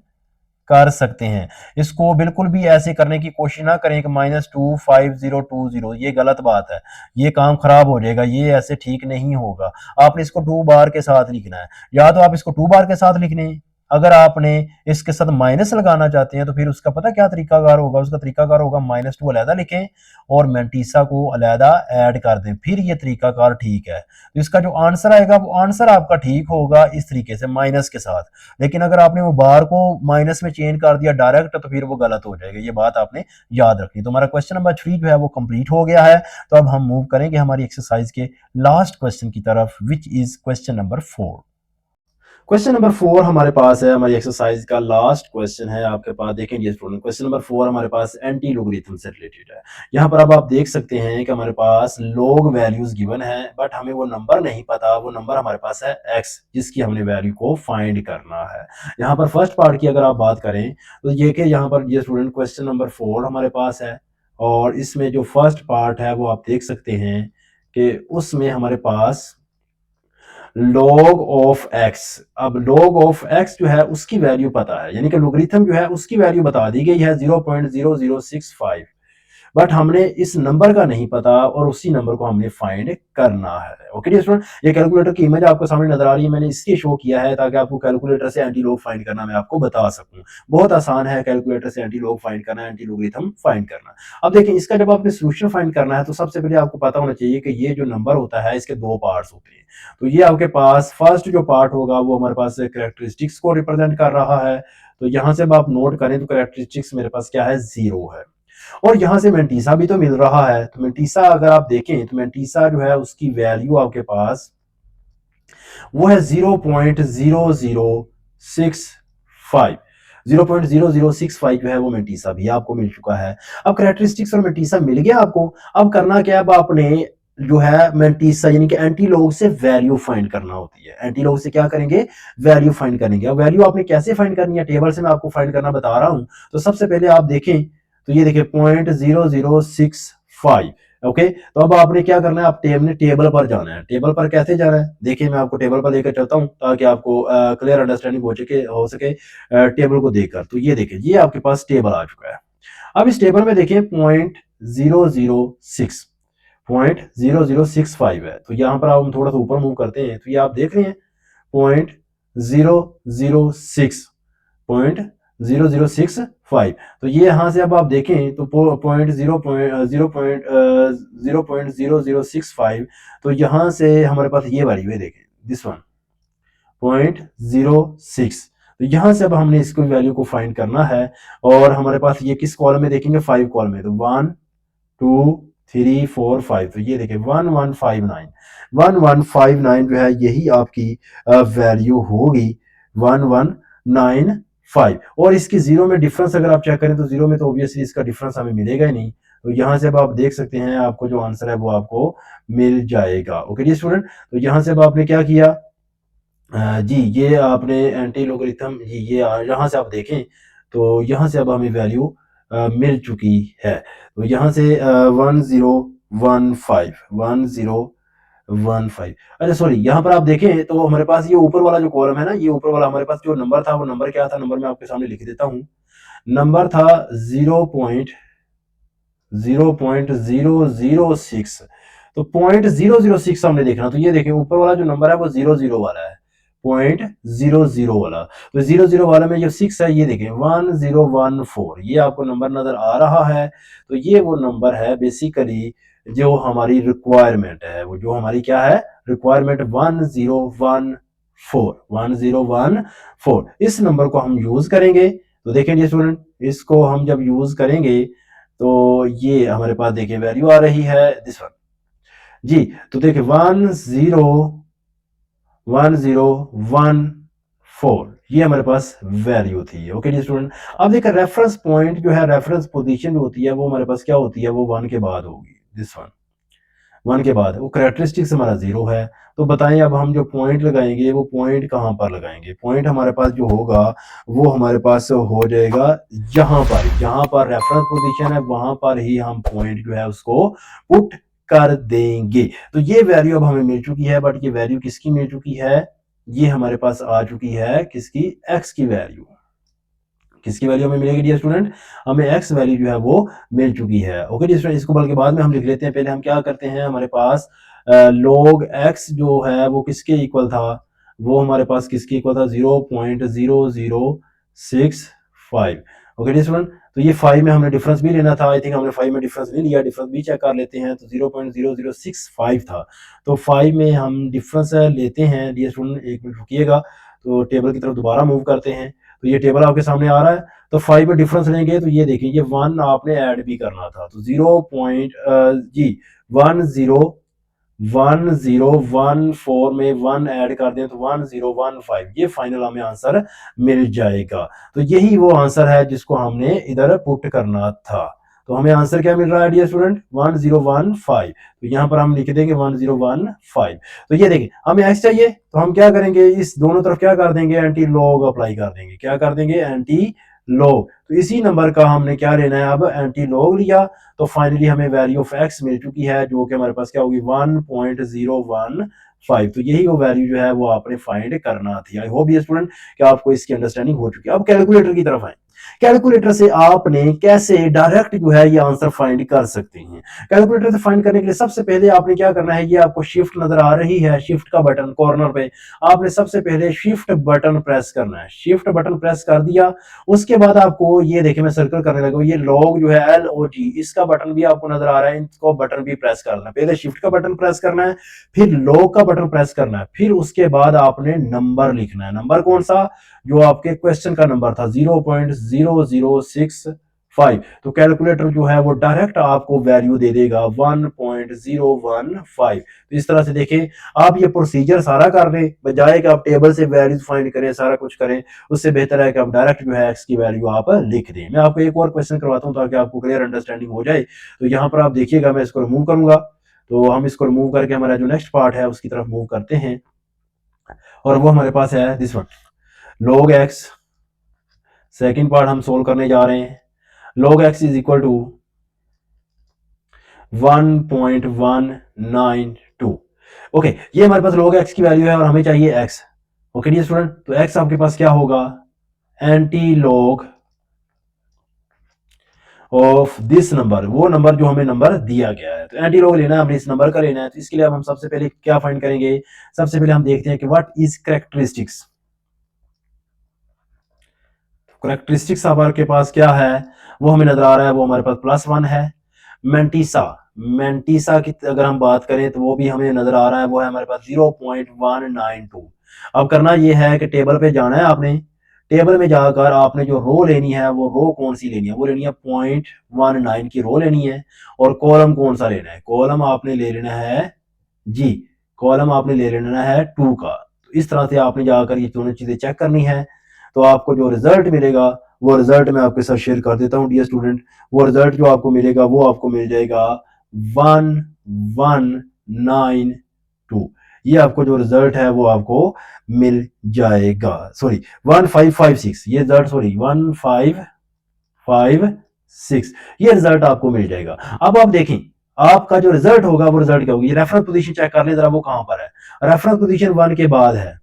कर सकते हैं। इसको बिल्कुल भी ऐसे करने की कोशिश ना करें कि -25020, ये गलत बात है, ये काम खराब हो जाएगा, ये ऐसे ठीक नहीं होगा। आपने इसको 2 बार के साथ लिखना है, या तो आप इसको 2 बार के साथ लिख लें, अगर आपने इसके साथ माइनस लगाना चाहते हैं तो फिर उसका पता क्या तरीकाकार होगा, उसका तरीकाकार होगा -2 अलहदा लिखें और मेंटीसा को अलहदा ऐड कर दें, फिर ये तरीकाकार ठीक है। तो इसका जो आंसर आएगा वो आंसर आपका ठीक होगा इस तरीके से माइनस के साथ, लेकिन अगर आपने वो बार को माइनस में चेंज कर दिया डायरेक्ट तो फिर वो गलत हो जाएगा, ये बात आपने याद रखनी। तो हमारा क्वेश्चन नंबर 3 जो है वो कंप्लीट हो गया है। तो अब हम मूव करेंगे हमारी एक्सरसाइज के लास्ट क्वेश्चन की तरफ which is question number 4। Question number 4 हमारे पास है, हमारी एक्सरसाइज का लास्ट क्वेश्चन है आपके पास। देखेंगे स्टूडेंट क्वेश्चन नंबर 4 हमारे पास एंटी लोगरिथम से रिलेटेड है। यहाँ पर अब आप देख सकते हैं कि हमारे पास लॉग वैल्यूज गिवन है, बट हमें वो नंबर नहीं पता, वो नंबर हमारे पास है x, जिसकी हमने वैल्यू को फाइंड करना है। यहाँ पर फर्स्ट पार्ट की अगर आप बात करें तो ये कि यहाँ पर ये स्टूडेंट क्वेश्चन नंबर 4 हमारे पास है, और इसमें जो फर्स्ट पार्ट है वो आप देख सकते हैं कि उसमें हमारे पास log ऑफ x, अब log ऑफ x जो है उसकी वैल्यू पता है, यानी कि लोगरिथम जो है उसकी वैल्यू बता दी गई है 0.0065, बट हमने इस नंबर का नहीं पता और उसी नंबर को हमने फाइंड करना है। ओके डियर स्टूडेंट, ये कैलकुलेटर की इमेज आपको सामने नजर आ रही है, मैंने इसलिए शो किया है ताकि आपको कैलकुलेटर से एंटी लॉग फाइंड करना मैं आपको बता सकूं। बहुत आसान है कैलकुलेटर से एंटी लॉग फाइंड करना, एंटी लोगरिथम फाइंड करना। अब देखिए इसका जब आपने सोल्यूशन फाइंड करना है तो सबसे पहले आपको पता होना चाहिए कि ये जो नंबर होता है इसके 2 पार्ट्स होते हैं। तो ये आपके पास फर्स्ट जो पार्ट होगा वो हमारे पास कैरेक्टरिस्टिक्स को रिप्रेजेंट कर रहा है, तो यहां से आप नोट करें तो कैरेक्टरिस्टिक्स मेरे पास क्या है, 0 है, और यहां से मेंटीसा भी तो मिल रहा है। तो मेंटीसा अगर आप देखें तो मेंटीसा जो है उसकी वैल्यू आपके पास वो है 0.0065, 0.0065 जो है वो मेंटीसा भी आपको मिल चुका है। अब कैरेक्टरिस्टिक्स और मेंटीसा मिल गया आपको। अब करना क्या है, अब आपने जो है मेंटीसा यानी कि एंटी लॉग से वैल्यू फाइंड करना होती है। एंटी लॉग से क्या करेंगे, वैल्यू फाइंड करेंगे। अब वैल्यू आपने कैसे फाइंड करनी है, टेबल से मैं आपको फाइंड करना बता रहा हूं। तो सबसे पहले आप देखें तो ये देखिए 0.0065। ओके, तो अब आपने क्या करना है, आप टेबल पर जाना है। टेबल पर कैसे जाना है, देखिए मैं आपको टेबल पर लेकर चलता हूं ताकि आपको क्लियर अंडरस्टैंडिंग हो सके टेबल को देखकर। तो ये देखिए, ये आपके पास टेबल आ चुका है। अब इस टेबल में देखिए 0.065 है। तो यहां पर हम थोड़ा सा ऊपर मूव करते हैं तो ये आप देख रहे हैं 0.065। तो ये यहां से अब आप देखें तो 0.065। तो यहां से हमारे पास ये वैल्यू है, देखें दिस वन 0.06। तो यहां से अब हमने इसको वैल्यू को फाइंड करना है। और हमारे पास ये किस कॉलम में देखेंगे, 5 कॉलम में। तो 1 2 3 4 5। तो ये देखिए 1159 जो है यही आपकी वैल्यू होगी 1195। और इसकी जीरो में डिफरेंस अगर आप चेक करें तो जीरो में तो ऑब्वियसली इसका डिफरेंस हमें मिलेगा ही नहीं। तो यहां से अब आप देख सकते हैं आपको जो आंसर है वो आपको मिल जाएगा। ओके जी स्टूडेंट, तो यहां से अब आपने क्या किया, जी ये आपने एंटी लोगरिथम ये यहाँ से आप देखें तो यहाँ से अब हमें वैल्यू मिल चुकी है। तो यहाँ से 1015। अच्छा सॉरी, यहाँ पर आप देखें तो हमारे पास ये ऊपर वाला जो कॉलम है ना, ये ऊपर वाला हमारे पास जो नंबर था वो नंबर क्या था, नंबर मैं आपके सामने लिख देता हूँ। नंबर था 0.006। तो 0.006 हमने देखना। तो ये देखें ऊपर वाला जो नंबर है वो 00 वाला है, 0.00 वाला। तो 00 वाला में जो 6 है ये देखें 1014, ये आपको नंबर नजर आ रहा है। तो ये वो नंबर है बेसिकली जो हमारी रिक्वायरमेंट है, वो जो हमारी क्या है रिक्वायरमेंट 1014। इस नंबर को हम यूज करेंगे। तो देखें स्टूडेंट, इसको हम जब यूज करेंगे तो ये हमारे पास देखिए वैल्यू आ रही है दिस वन जी। तो देखिए 1014 ये हमारे पास वैल्यू थी। ओके जी स्टूडेंट, अब देखिए रेफरेंस पॉइंट जो है, रेफरेंस पोजीशन जो होती है वो हमारे पास क्या होती है, वो 1 के बाद होगी, दिस वन 1 के बाद। वो कैरेक्टरिस्टिक्स हमारा 0 है। तो बताएं अब हम जो पॉइंट लगाएंगे वो पॉइंट कहां पर लगाएंगे, पॉइंट हमारे पास जो होगा वो हमारे पास हो जाएगा यहाँ पर, जहां पर रेफरेंस पोजीशन है वहां पर ही हम पॉइंट जो है उसको पुट कर देंगे। तो ये वैल्यू अब हमें मिल चुकी है, बट ये वैल्यू किसकी मिल चुकी है, ये हमारे पास आ चुकी है किसकी, एक्स की वैल्यू। किसकी वैल्यू हमें मिलेगी डियर स्टूडेंट, हमें एक्स वैल्यू जो है वो मिल चुकी है। ओके डियर स्टूडेंट, इसको बल्कि बाद में हम लिख लेते हैं, पहले हम क्या करते हैं, हमारे पास log x जो है वो किसके इक्वल था, वो हमारे पास किसके इक्वल था 0.0065। ओके डियर स्टूडेंट, तो ये 5 में हमने डिफरेंस भी लेना था। आई थिंक हमने 5 में डिफरेंस नहीं लिया, डिफरेंस भी चेक कर लेते हैं। तो 0.0065 था, तो 5 में हम डिफरेंस लेते हैं। डियर स्टूडेंट एक मिनट रुकिएगा, तो टेबल की तरफ दोबारा मूव करते हैं। तो ये टेबल आपके सामने आ रहा है। तो 5 में डिफरेंस लेंगे तो ये देखिए ये 1 आपने ऐड भी करना था। तो 1014 में 1 ऐड कर दें तो 1015, ये फाइनल हमें आंसर मिल जाएगा। तो यही वो आंसर है जिसको हमने इधर पुट करना था। तो हमें आंसर क्या मिल रहा है डियर स्टूडेंट, 1015। तो यहाँ पर हम लिख देंगे 1015। तो ये देखिए हमें एक्स चाहिए, तो हम क्या करेंगे, इस दोनों तरफ क्या कर देंगे, एंटी लॉग अप्लाई कर देंगे। क्या कर देंगे, एंटी लॉग। तो इसी नंबर का हमने क्या लेना है, अब एंटी लॉग लिया। तो फाइनली हमें वैल्यू ऑफ एक्स मिल चुकी है, जो कि हमारे पास क्या होगी 1.015। तो यही वो वैल्यू जो है वो आपने फाइंड करना थी। आई होप ये स्टूडेंट कि आपको इसकी अंडरस्टैंडिंग हो चुकी है। अब कैलकुलेटर की तरफ आए, कैलकुलेटर से आपने कैसे डायरेक्ट जो है ये आंसर फाइंड कर सकते हैं। कैलकुलेटर से फाइंड करने के लिए सबसे पहले आपने क्या करना है, ये आपको शिफ्ट नजर आ रही है, शिफ्ट का बटन कॉर्नर पे, आपने सबसे पहले शिफ्ट बटन प्रेस करना है। शिफ्ट बटन प्रेस कर दिया, उसके बाद आपको ये देखिए मैं सर्कल करने लगा, ये लॉग जो है LOG, इसका बटन भी आपको नजर आ रहा है, इसको बटन भी प्रेस करना है। पहले शिफ्ट का बटन प्रेस करना है, फिर लॉग का बटन प्रेस करना है, फिर उसके बाद आपने नंबर लिखना है। नंबर कौन सा, जो आपके क्वेश्चन का नंबर था 0.006 5, तो कैलकुलेटर जो है वो डायरेक्ट आपको वैल्यू दे देगा 1.015। तो इस तरह से देखें, आप ये प्रोसीजर सारा कर लें, बजाय कि आप टेबल से वैल्यूज फाइंड करें, सारा कुछ करें, उससे बेहतर है कि आप डायरेक्ट जो है एक्स की वैल्यू आप लिख दें। मैं आपको एक और क्वेश्चन करवाता हूँ ताकि आपको क्लियर अंडरस्टैंडिंग हो जाए। तो यहाँ पर आप देखिएगा, मैं इसको रिमूव करूंगा, तो हम इसको रिमूव करके हमारा जो नेक्स्ट पार्ट है उसकी तरफ मूव करते हैं, और वो हमारे पास है this one, log x। Second part हम सोल्व करने जा रहे हैं। log x is equal to 1.192। Okay, ये हमारे पास log x की वैल्यू है और हमें चाहिए x। ओके डियर स्टूडेंट, तो x आपके पास क्या होगा, anti log of this number, वो नंबर जो हमें नंबर दिया गया है। तो एंटी लॉग लेना है, हमने इस नंबर का लेना है। तो इसके लिए अब हम सबसे पहले क्या फाइंड करेंगे, सबसे पहले हम देखते हैं कि व्हाट इज कैरेक्टरिस्टिक्स। कैरेक्टरिस्टिक्स हमारे पास क्या है, वो हमें नजर आ रहा है, वो हमारे पास +1 है। मेंटिसा, मेंटिसा की अगर हम बात करें तो वो भी हमें नजर आ रहा है, वो है हमारे पास 0.192। अब करना ये है कि टेबल पे जाना है आपने, टेबल में जाकर आपने जो रो लेनी है, वो रो कौन सी लेनी है, वो लेनी है 0.19 की रो लेनी है। और कॉलम कौन सा लेना है, कॉलम आपने ले लेना है जी, कॉलम आपने ले लेना है 2 का। तो इस तरह से आपने जाकर ये दोनों चीजें चेक करनी है, तो आपको जो रिजल्ट मिलेगा वो रिजल्ट मैं आपके साथ शेयर कर देता हूँ डियर स्टूडेंट। वो रिजल्ट जो आपको मिलेगा वो आपको मिल जाएगा 1192। ये आपको जो रिजल्ट है वो आपको मिल जाएगा, सॉरी 1556, ये रिजल्ट सॉरी 1556, ये रिजल्ट आपको मिल जाएगा। अब आप देखें आपका जो रिजल्ट होगा वो रिजल्ट क्या होगी, रेफरेंस पोजीशन चेक कर ले जरा, वो कहां पर है, रेफरेंस पोजीशन 1 के बाद है,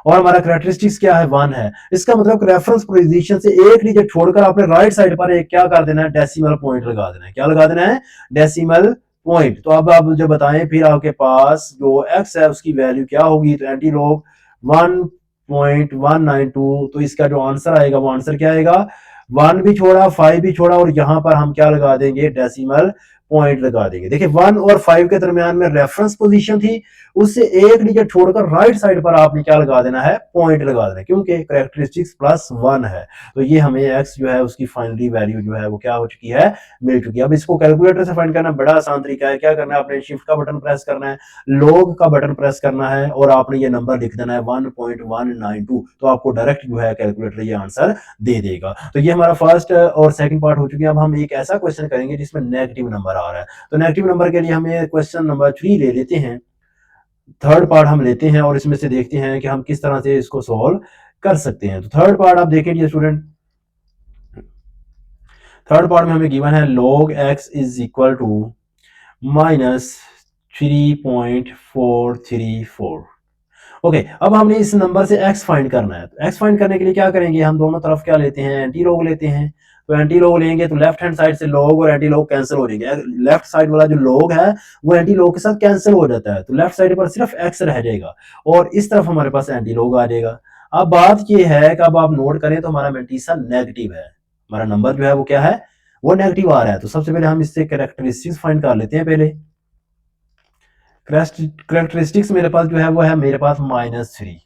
और हमारा कैरेक्टरिस्टिक्स क्या है 1 है। इसका मतलब रेफरेंस पोजीशन से एक डिजिट छोड़कर आपने राइट साइड पर एक क्या कर देना है, डेसिमल पॉइंट लगा देना है। क्या लगा देना है, डेसिमल पॉइंट। तो अब आप मुझे बताएं फिर आपके पास जो x है उसकी वैल्यू क्या होगी, तो एंटी लॉग 1.192, तो इसका जो आंसर आएगा वो आंसर क्या आएगा, 1 भी छोड़ा 5 भी छोड़ा, और यहां पर हम क्या लगा देंगे, डेसिमल पॉइंट लगा देंगे। देखिए 1 और 5 के दरमियान में रेफरेंस पोजीशन थी, उससे एक डिजिट छोड़कर राइट साइड पर आपने क्या लगा देना है, पॉइंट लगा देना है, क्योंकि कैरेक्टरिस्टिक्स +1 है। तो ये हमें x जो है उसकी फाइनली वैल्यू जो है वो क्या हो चुकी है, मिल चुकी है। अब इसको कैलकुलेटर से फाइंड करना बड़ा आसान तरीका है। क्या करना है, आपने शिफ्ट का बटन प्रेस करना है, लॉग का बटन प्रेस करना है, और आपने ये नंबर लिख देना है 1.192, तो आपको डायरेक्ट जो है कैलकुलेटर ये आंसर दे देगा। तो ये हमारा फर्स्ट और सेकंड पार्ट हो चुकी है। अब हम एक ऐसा क्वेश्चन करेंगे जिसमें नेगेटिव नंबर आ रहा है। तो नेगेटिव नंबर के लिए हमें क्वेश्चन नंबर 3 ले लेते हैं, थर्ड पार्ट हम लेते हैं, और इसमें से देखते हैं कि हम किस तरह से इसको सॉल्व कर सकते हैं। तो थर्ड पार्ट आप देखेंगे स्टूडेंट, थर्ड पार्ट में हमें गिवन है log x is equal to -3.434। Okay, अब हमने इस नंबर से x फाइंड करना है। तो x फाइंड करने के लिए क्या करेंगे, हम दोनों तरफ क्या लेते हैं, एंटी लॉग लेते हैं। तो एंटी लॉग लेंगे तो लेफ्ट हैंड साइड से लॉग और एंटी लॉग कैंसिल हो जाएंगे, लेफ्ट साइड वाला जो लॉग है वो एंटी लॉग के साथ कैंसिल हो जाता है, तो लेफ्ट साइड पर सिर्फ x रह जाएगा, और इस तरफ हमारे पास एंटी लॉग आ जाएगा। अब बात ये है कि अब आप नोट करें तो हमारा मेंटिसा नेगेटिव है, हमारा नंबर जो है वो क्या है, वो नेगेटिव आ रहा है। तो सबसे पहले हम इससे कैरेक्टरिस्टिक्स फाइंड कर लेते हैं। पहले कैरेक्टरिस्टिक्स मेरे पास जो है वो है मेरे पास -3,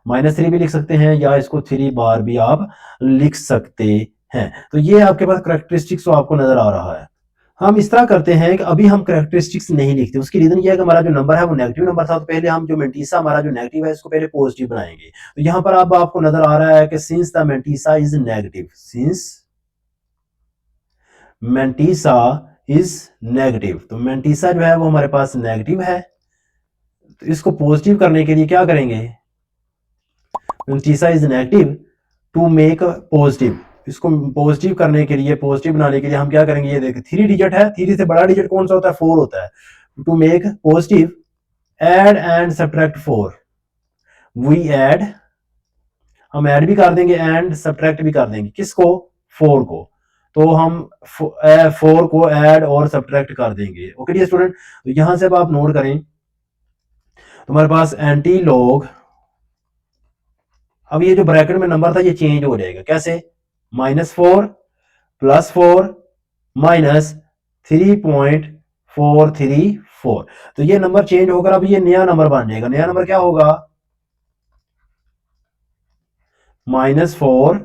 -3 भी लिख सकते हैं, या इसको 3 बार भी आप लिख सकते हैं। तो ये आपके पास कैरेक्टरिस्टिक्स तो आपको नजर आ रहा है। हम इस तरह करते हैं कि अभी हम कैरेक्टरिस्टिक्स नहीं लिखते, उसकी रीजन ये है कि हमारा जो नंबर है वो नेगेटिव नंबर था, तो पहले हम जो मेंटिसा हमारा जो नेगेटिव है इसको पहले पॉजिटिव बनाएंगे। तो यहाँ पर अब आपको नजर आ रहा है कि since the mantissa is negative, since mantissa is negative, तो मेंटिसा जो है वो हमारे पास नेगेटिव है। तो इसको पॉजिटिव करने के लिए क्या करेंगे, mantissa is negative to make positive, इसको पॉजिटिव करने के लिए, पॉजिटिव बनाने के लिए हम क्या करेंगे, ये देखिए 3 डिजिट है, 3 से बड़ा डिजिट कौन सा होता है, 4 होता है। To make positive add and subtract 4, we add, हम ऐड भी कर देंगे एंड सब्ट्रैक्ट भी कर देंगे, किसको, 4 को। तो हम 4 को ऐड और सब्ट्रैक्ट कर देंगे। ओके डियर स्टूडेंट, तो यहां से अब आप नोट करें, तुम्हारे पास एंटी लॉग, अब ये जो ब्रैकेट में नंबर था ये चेंज हो जाएगा, कैसे, -4 +4 -3.434, तो ये नंबर चेंज होकर अब ये नया नंबर बन जाएगा। नया नंबर क्या होगा, -4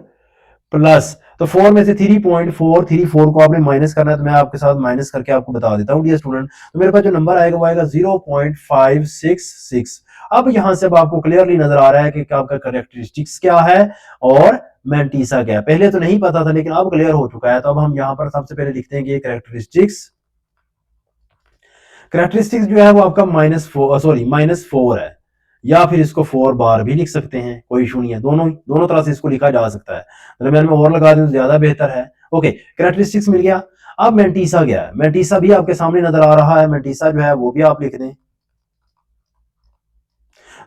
प्लस, तो 4 में से 3.434 को आपने माइनस करना है, तो मैं आपके साथ माइनस करके आपको बता देता हूँ डियर स्टूडेंट। तो मेरे पास जो नंबर आएगा वो आएगा 0.566। अब यहां से अब आपको क्लियरली नजर आ रहा है कि आपका करेक्टरिस्टिक्स क्या है और मैंटीसा क्या है। पहले तो नहीं पता था लेकिन अब क्लियर हो चुका है। तो अब हम यहाँ पर सबसे पहले लिखते हैं कि करेक्टरिस्टिक्स, करेक्टरिस्टिक्स जो है वो आपका -4 है, या फिर इसको 4 बार भी लिख सकते हैं, कोई इशू नहीं है। दोनों दोनों तरह से इसको लिखा जा सकता है। दरमियान में और लगा दें तो ज्यादा बेहतर है। ओके, करेक्टरिस्टिक्स मिल गया। अब मैंटीसा क्या है, मैंटीसा भी आपके सामने नजर आ रहा है। मैंटीसा जो है वो भी आप लिख दें।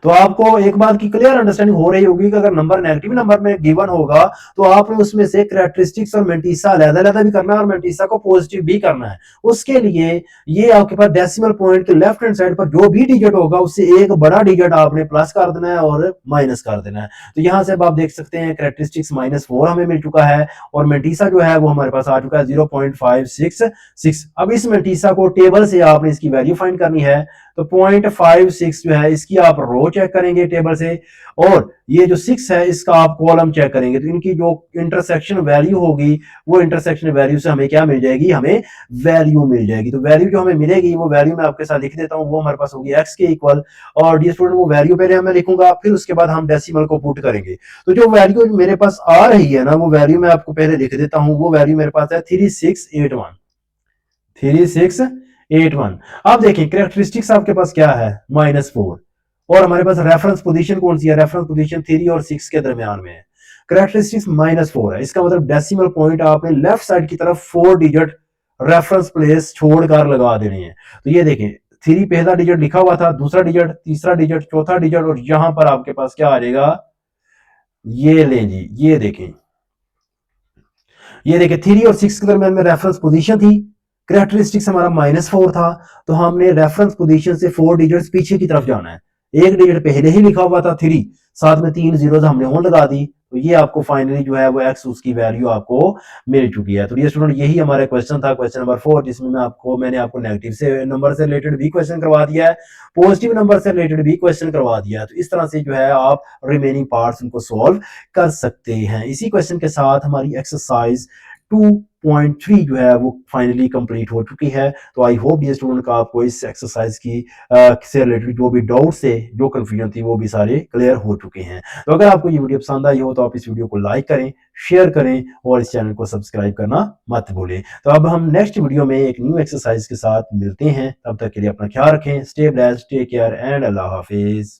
तो आपको एक बात की क्लियर अंडरस्टैंडिंग हो रही होगी कि अगर नंबर नेगेटिव नंबर में गिवन होगा तो आपने उसमें से कैरेक्टरिस्टिक्स और मेंटिसा अलग-अलग भी करना है और मेंटिसा को पॉजिटिव भी करना है। उसके लिए ये आपके पास डेसिमल पॉइंट के लेफ्ट हैंड साइड पर जो भी डिजिट होगा उससे एक बड़ा डिजिट आपने प्लस कर देना है और माइनस कर देना है। तो यहां से अब आप देख सकते हैं कैरेक्टरिस्टिक्स -4 हमें मिल चुका है और मेंटिसा जो है वो हमारे पास आ चुका है 0.566। अब इस मेंटिसा को टेबल से आपने इसकी वैल्यू फाइंड करनी है। तो 0.56 जो है इसकी आप रो चेक करेंगे टेबल से, और ये जो 6 है इसका आप कॉलम चेक करेंगे। तो इनकी जो इंटरसेक्शन वैल्यू होगी वो इंटरसेक्शन वैल्यू से हमें क्या मिल जाएगी, हमें वैल्यू मिल जाएगी। तो वैल्यू जो हमें मिलेगी वो वैल्यू मैं आपके साथ लिख देता हूँ, वो हमारे पास होगी x के इक्वल। और डी स्टूडेंट वो वैल्यू पहले मैं लिखूंगा, फिर उसके बाद हम डेसिमल को पुट करेंगे। तो जो वैल्यू मेरे पास आ रही है ना वो वैल्यू मैं आपको पहले लिख देता हूँ। वो वैल्यू मेरे पास है 3681, 3681। अब देखिए कैरेक्टरिस्टिक्स आपके पास क्या है, -4, और हमारे पास रेफरेंस पोजीशन कौन सी है, रेफरेंस पोजीशन 3 और 6 के दरमियान में है। कैरेक्टरिस्टिक्स -4 है, इसका मतलब डेसिमल पॉइंट आपने लेफ्ट साइड की तरफ 4 डिजिट रेफरेंस प्लेस छोड़कर लगा देने हैं। तो ये देखें 3 पहला डिजिट लिखा हुआ था, दूसरा डिजिट, तीसरा डिजिट, चौथा डिजिट, और यहां पर आपके पास क्या आ जाएगा, ये लें जी, ये देखें 3 और 6 के दरमियान में रेफरेंस पोजीशन थी, कैरेक्टरिस्टिक्स हमारा -4 था। तो हमने रेफरेंस पोजीशन से 4 डिजिट्स पीछे की तरफ जाना है। एक डिजिट पहले ही लिखा हुआ था 3, साथ में 3 जीरोस हमने और लगा दी। तो ये आपको फाइनली जो है वो एक्स उसकी वैल्यू आपको मिल चुकी है। तो ये स्टूडेंट यही हमारा क्वेश्चन था, क्वेश्चन नंबर 4, जिसमें मैंने आपको नेगेटिव से नंबर से रिलेटेड भी क्वेश्चन करवा दिया है, पॉजिटिव नंबर से रिलेटेड भी क्वेश्चन करवा दिया है। तो इस तरह से जो है आप रिमेनिंग पार्ट्स उनको सॉल्व कर सकते हैं। इसी क्वेश्चन के साथ हमारी एक्सरसाइज 2.3 जो है वो फाइनली कंप्लीट हो चुकी है। तो आई होप ये स्टूडेंट का आपको इस एक्सरसाइज की से रिलेटेड जो भी डाउट्स थे, जो कंफ्यूजन थी, वो भी सारे क्लियर हो चुके हैं। तो अगर आपको ये वीडियो पसंद आई हो तो आप इस वीडियो को लाइक करें, शेयर करें और इस चैनल को सब्सक्राइब करना मत भूलें। तो अब हम नेक्स्ट वीडियो में एक न्यू एक्सरसाइज के साथ मिलते हैं। तब तक के लिए अपना ख्याल रखें। Stay blessed, take care and अल्लाह हाफिज।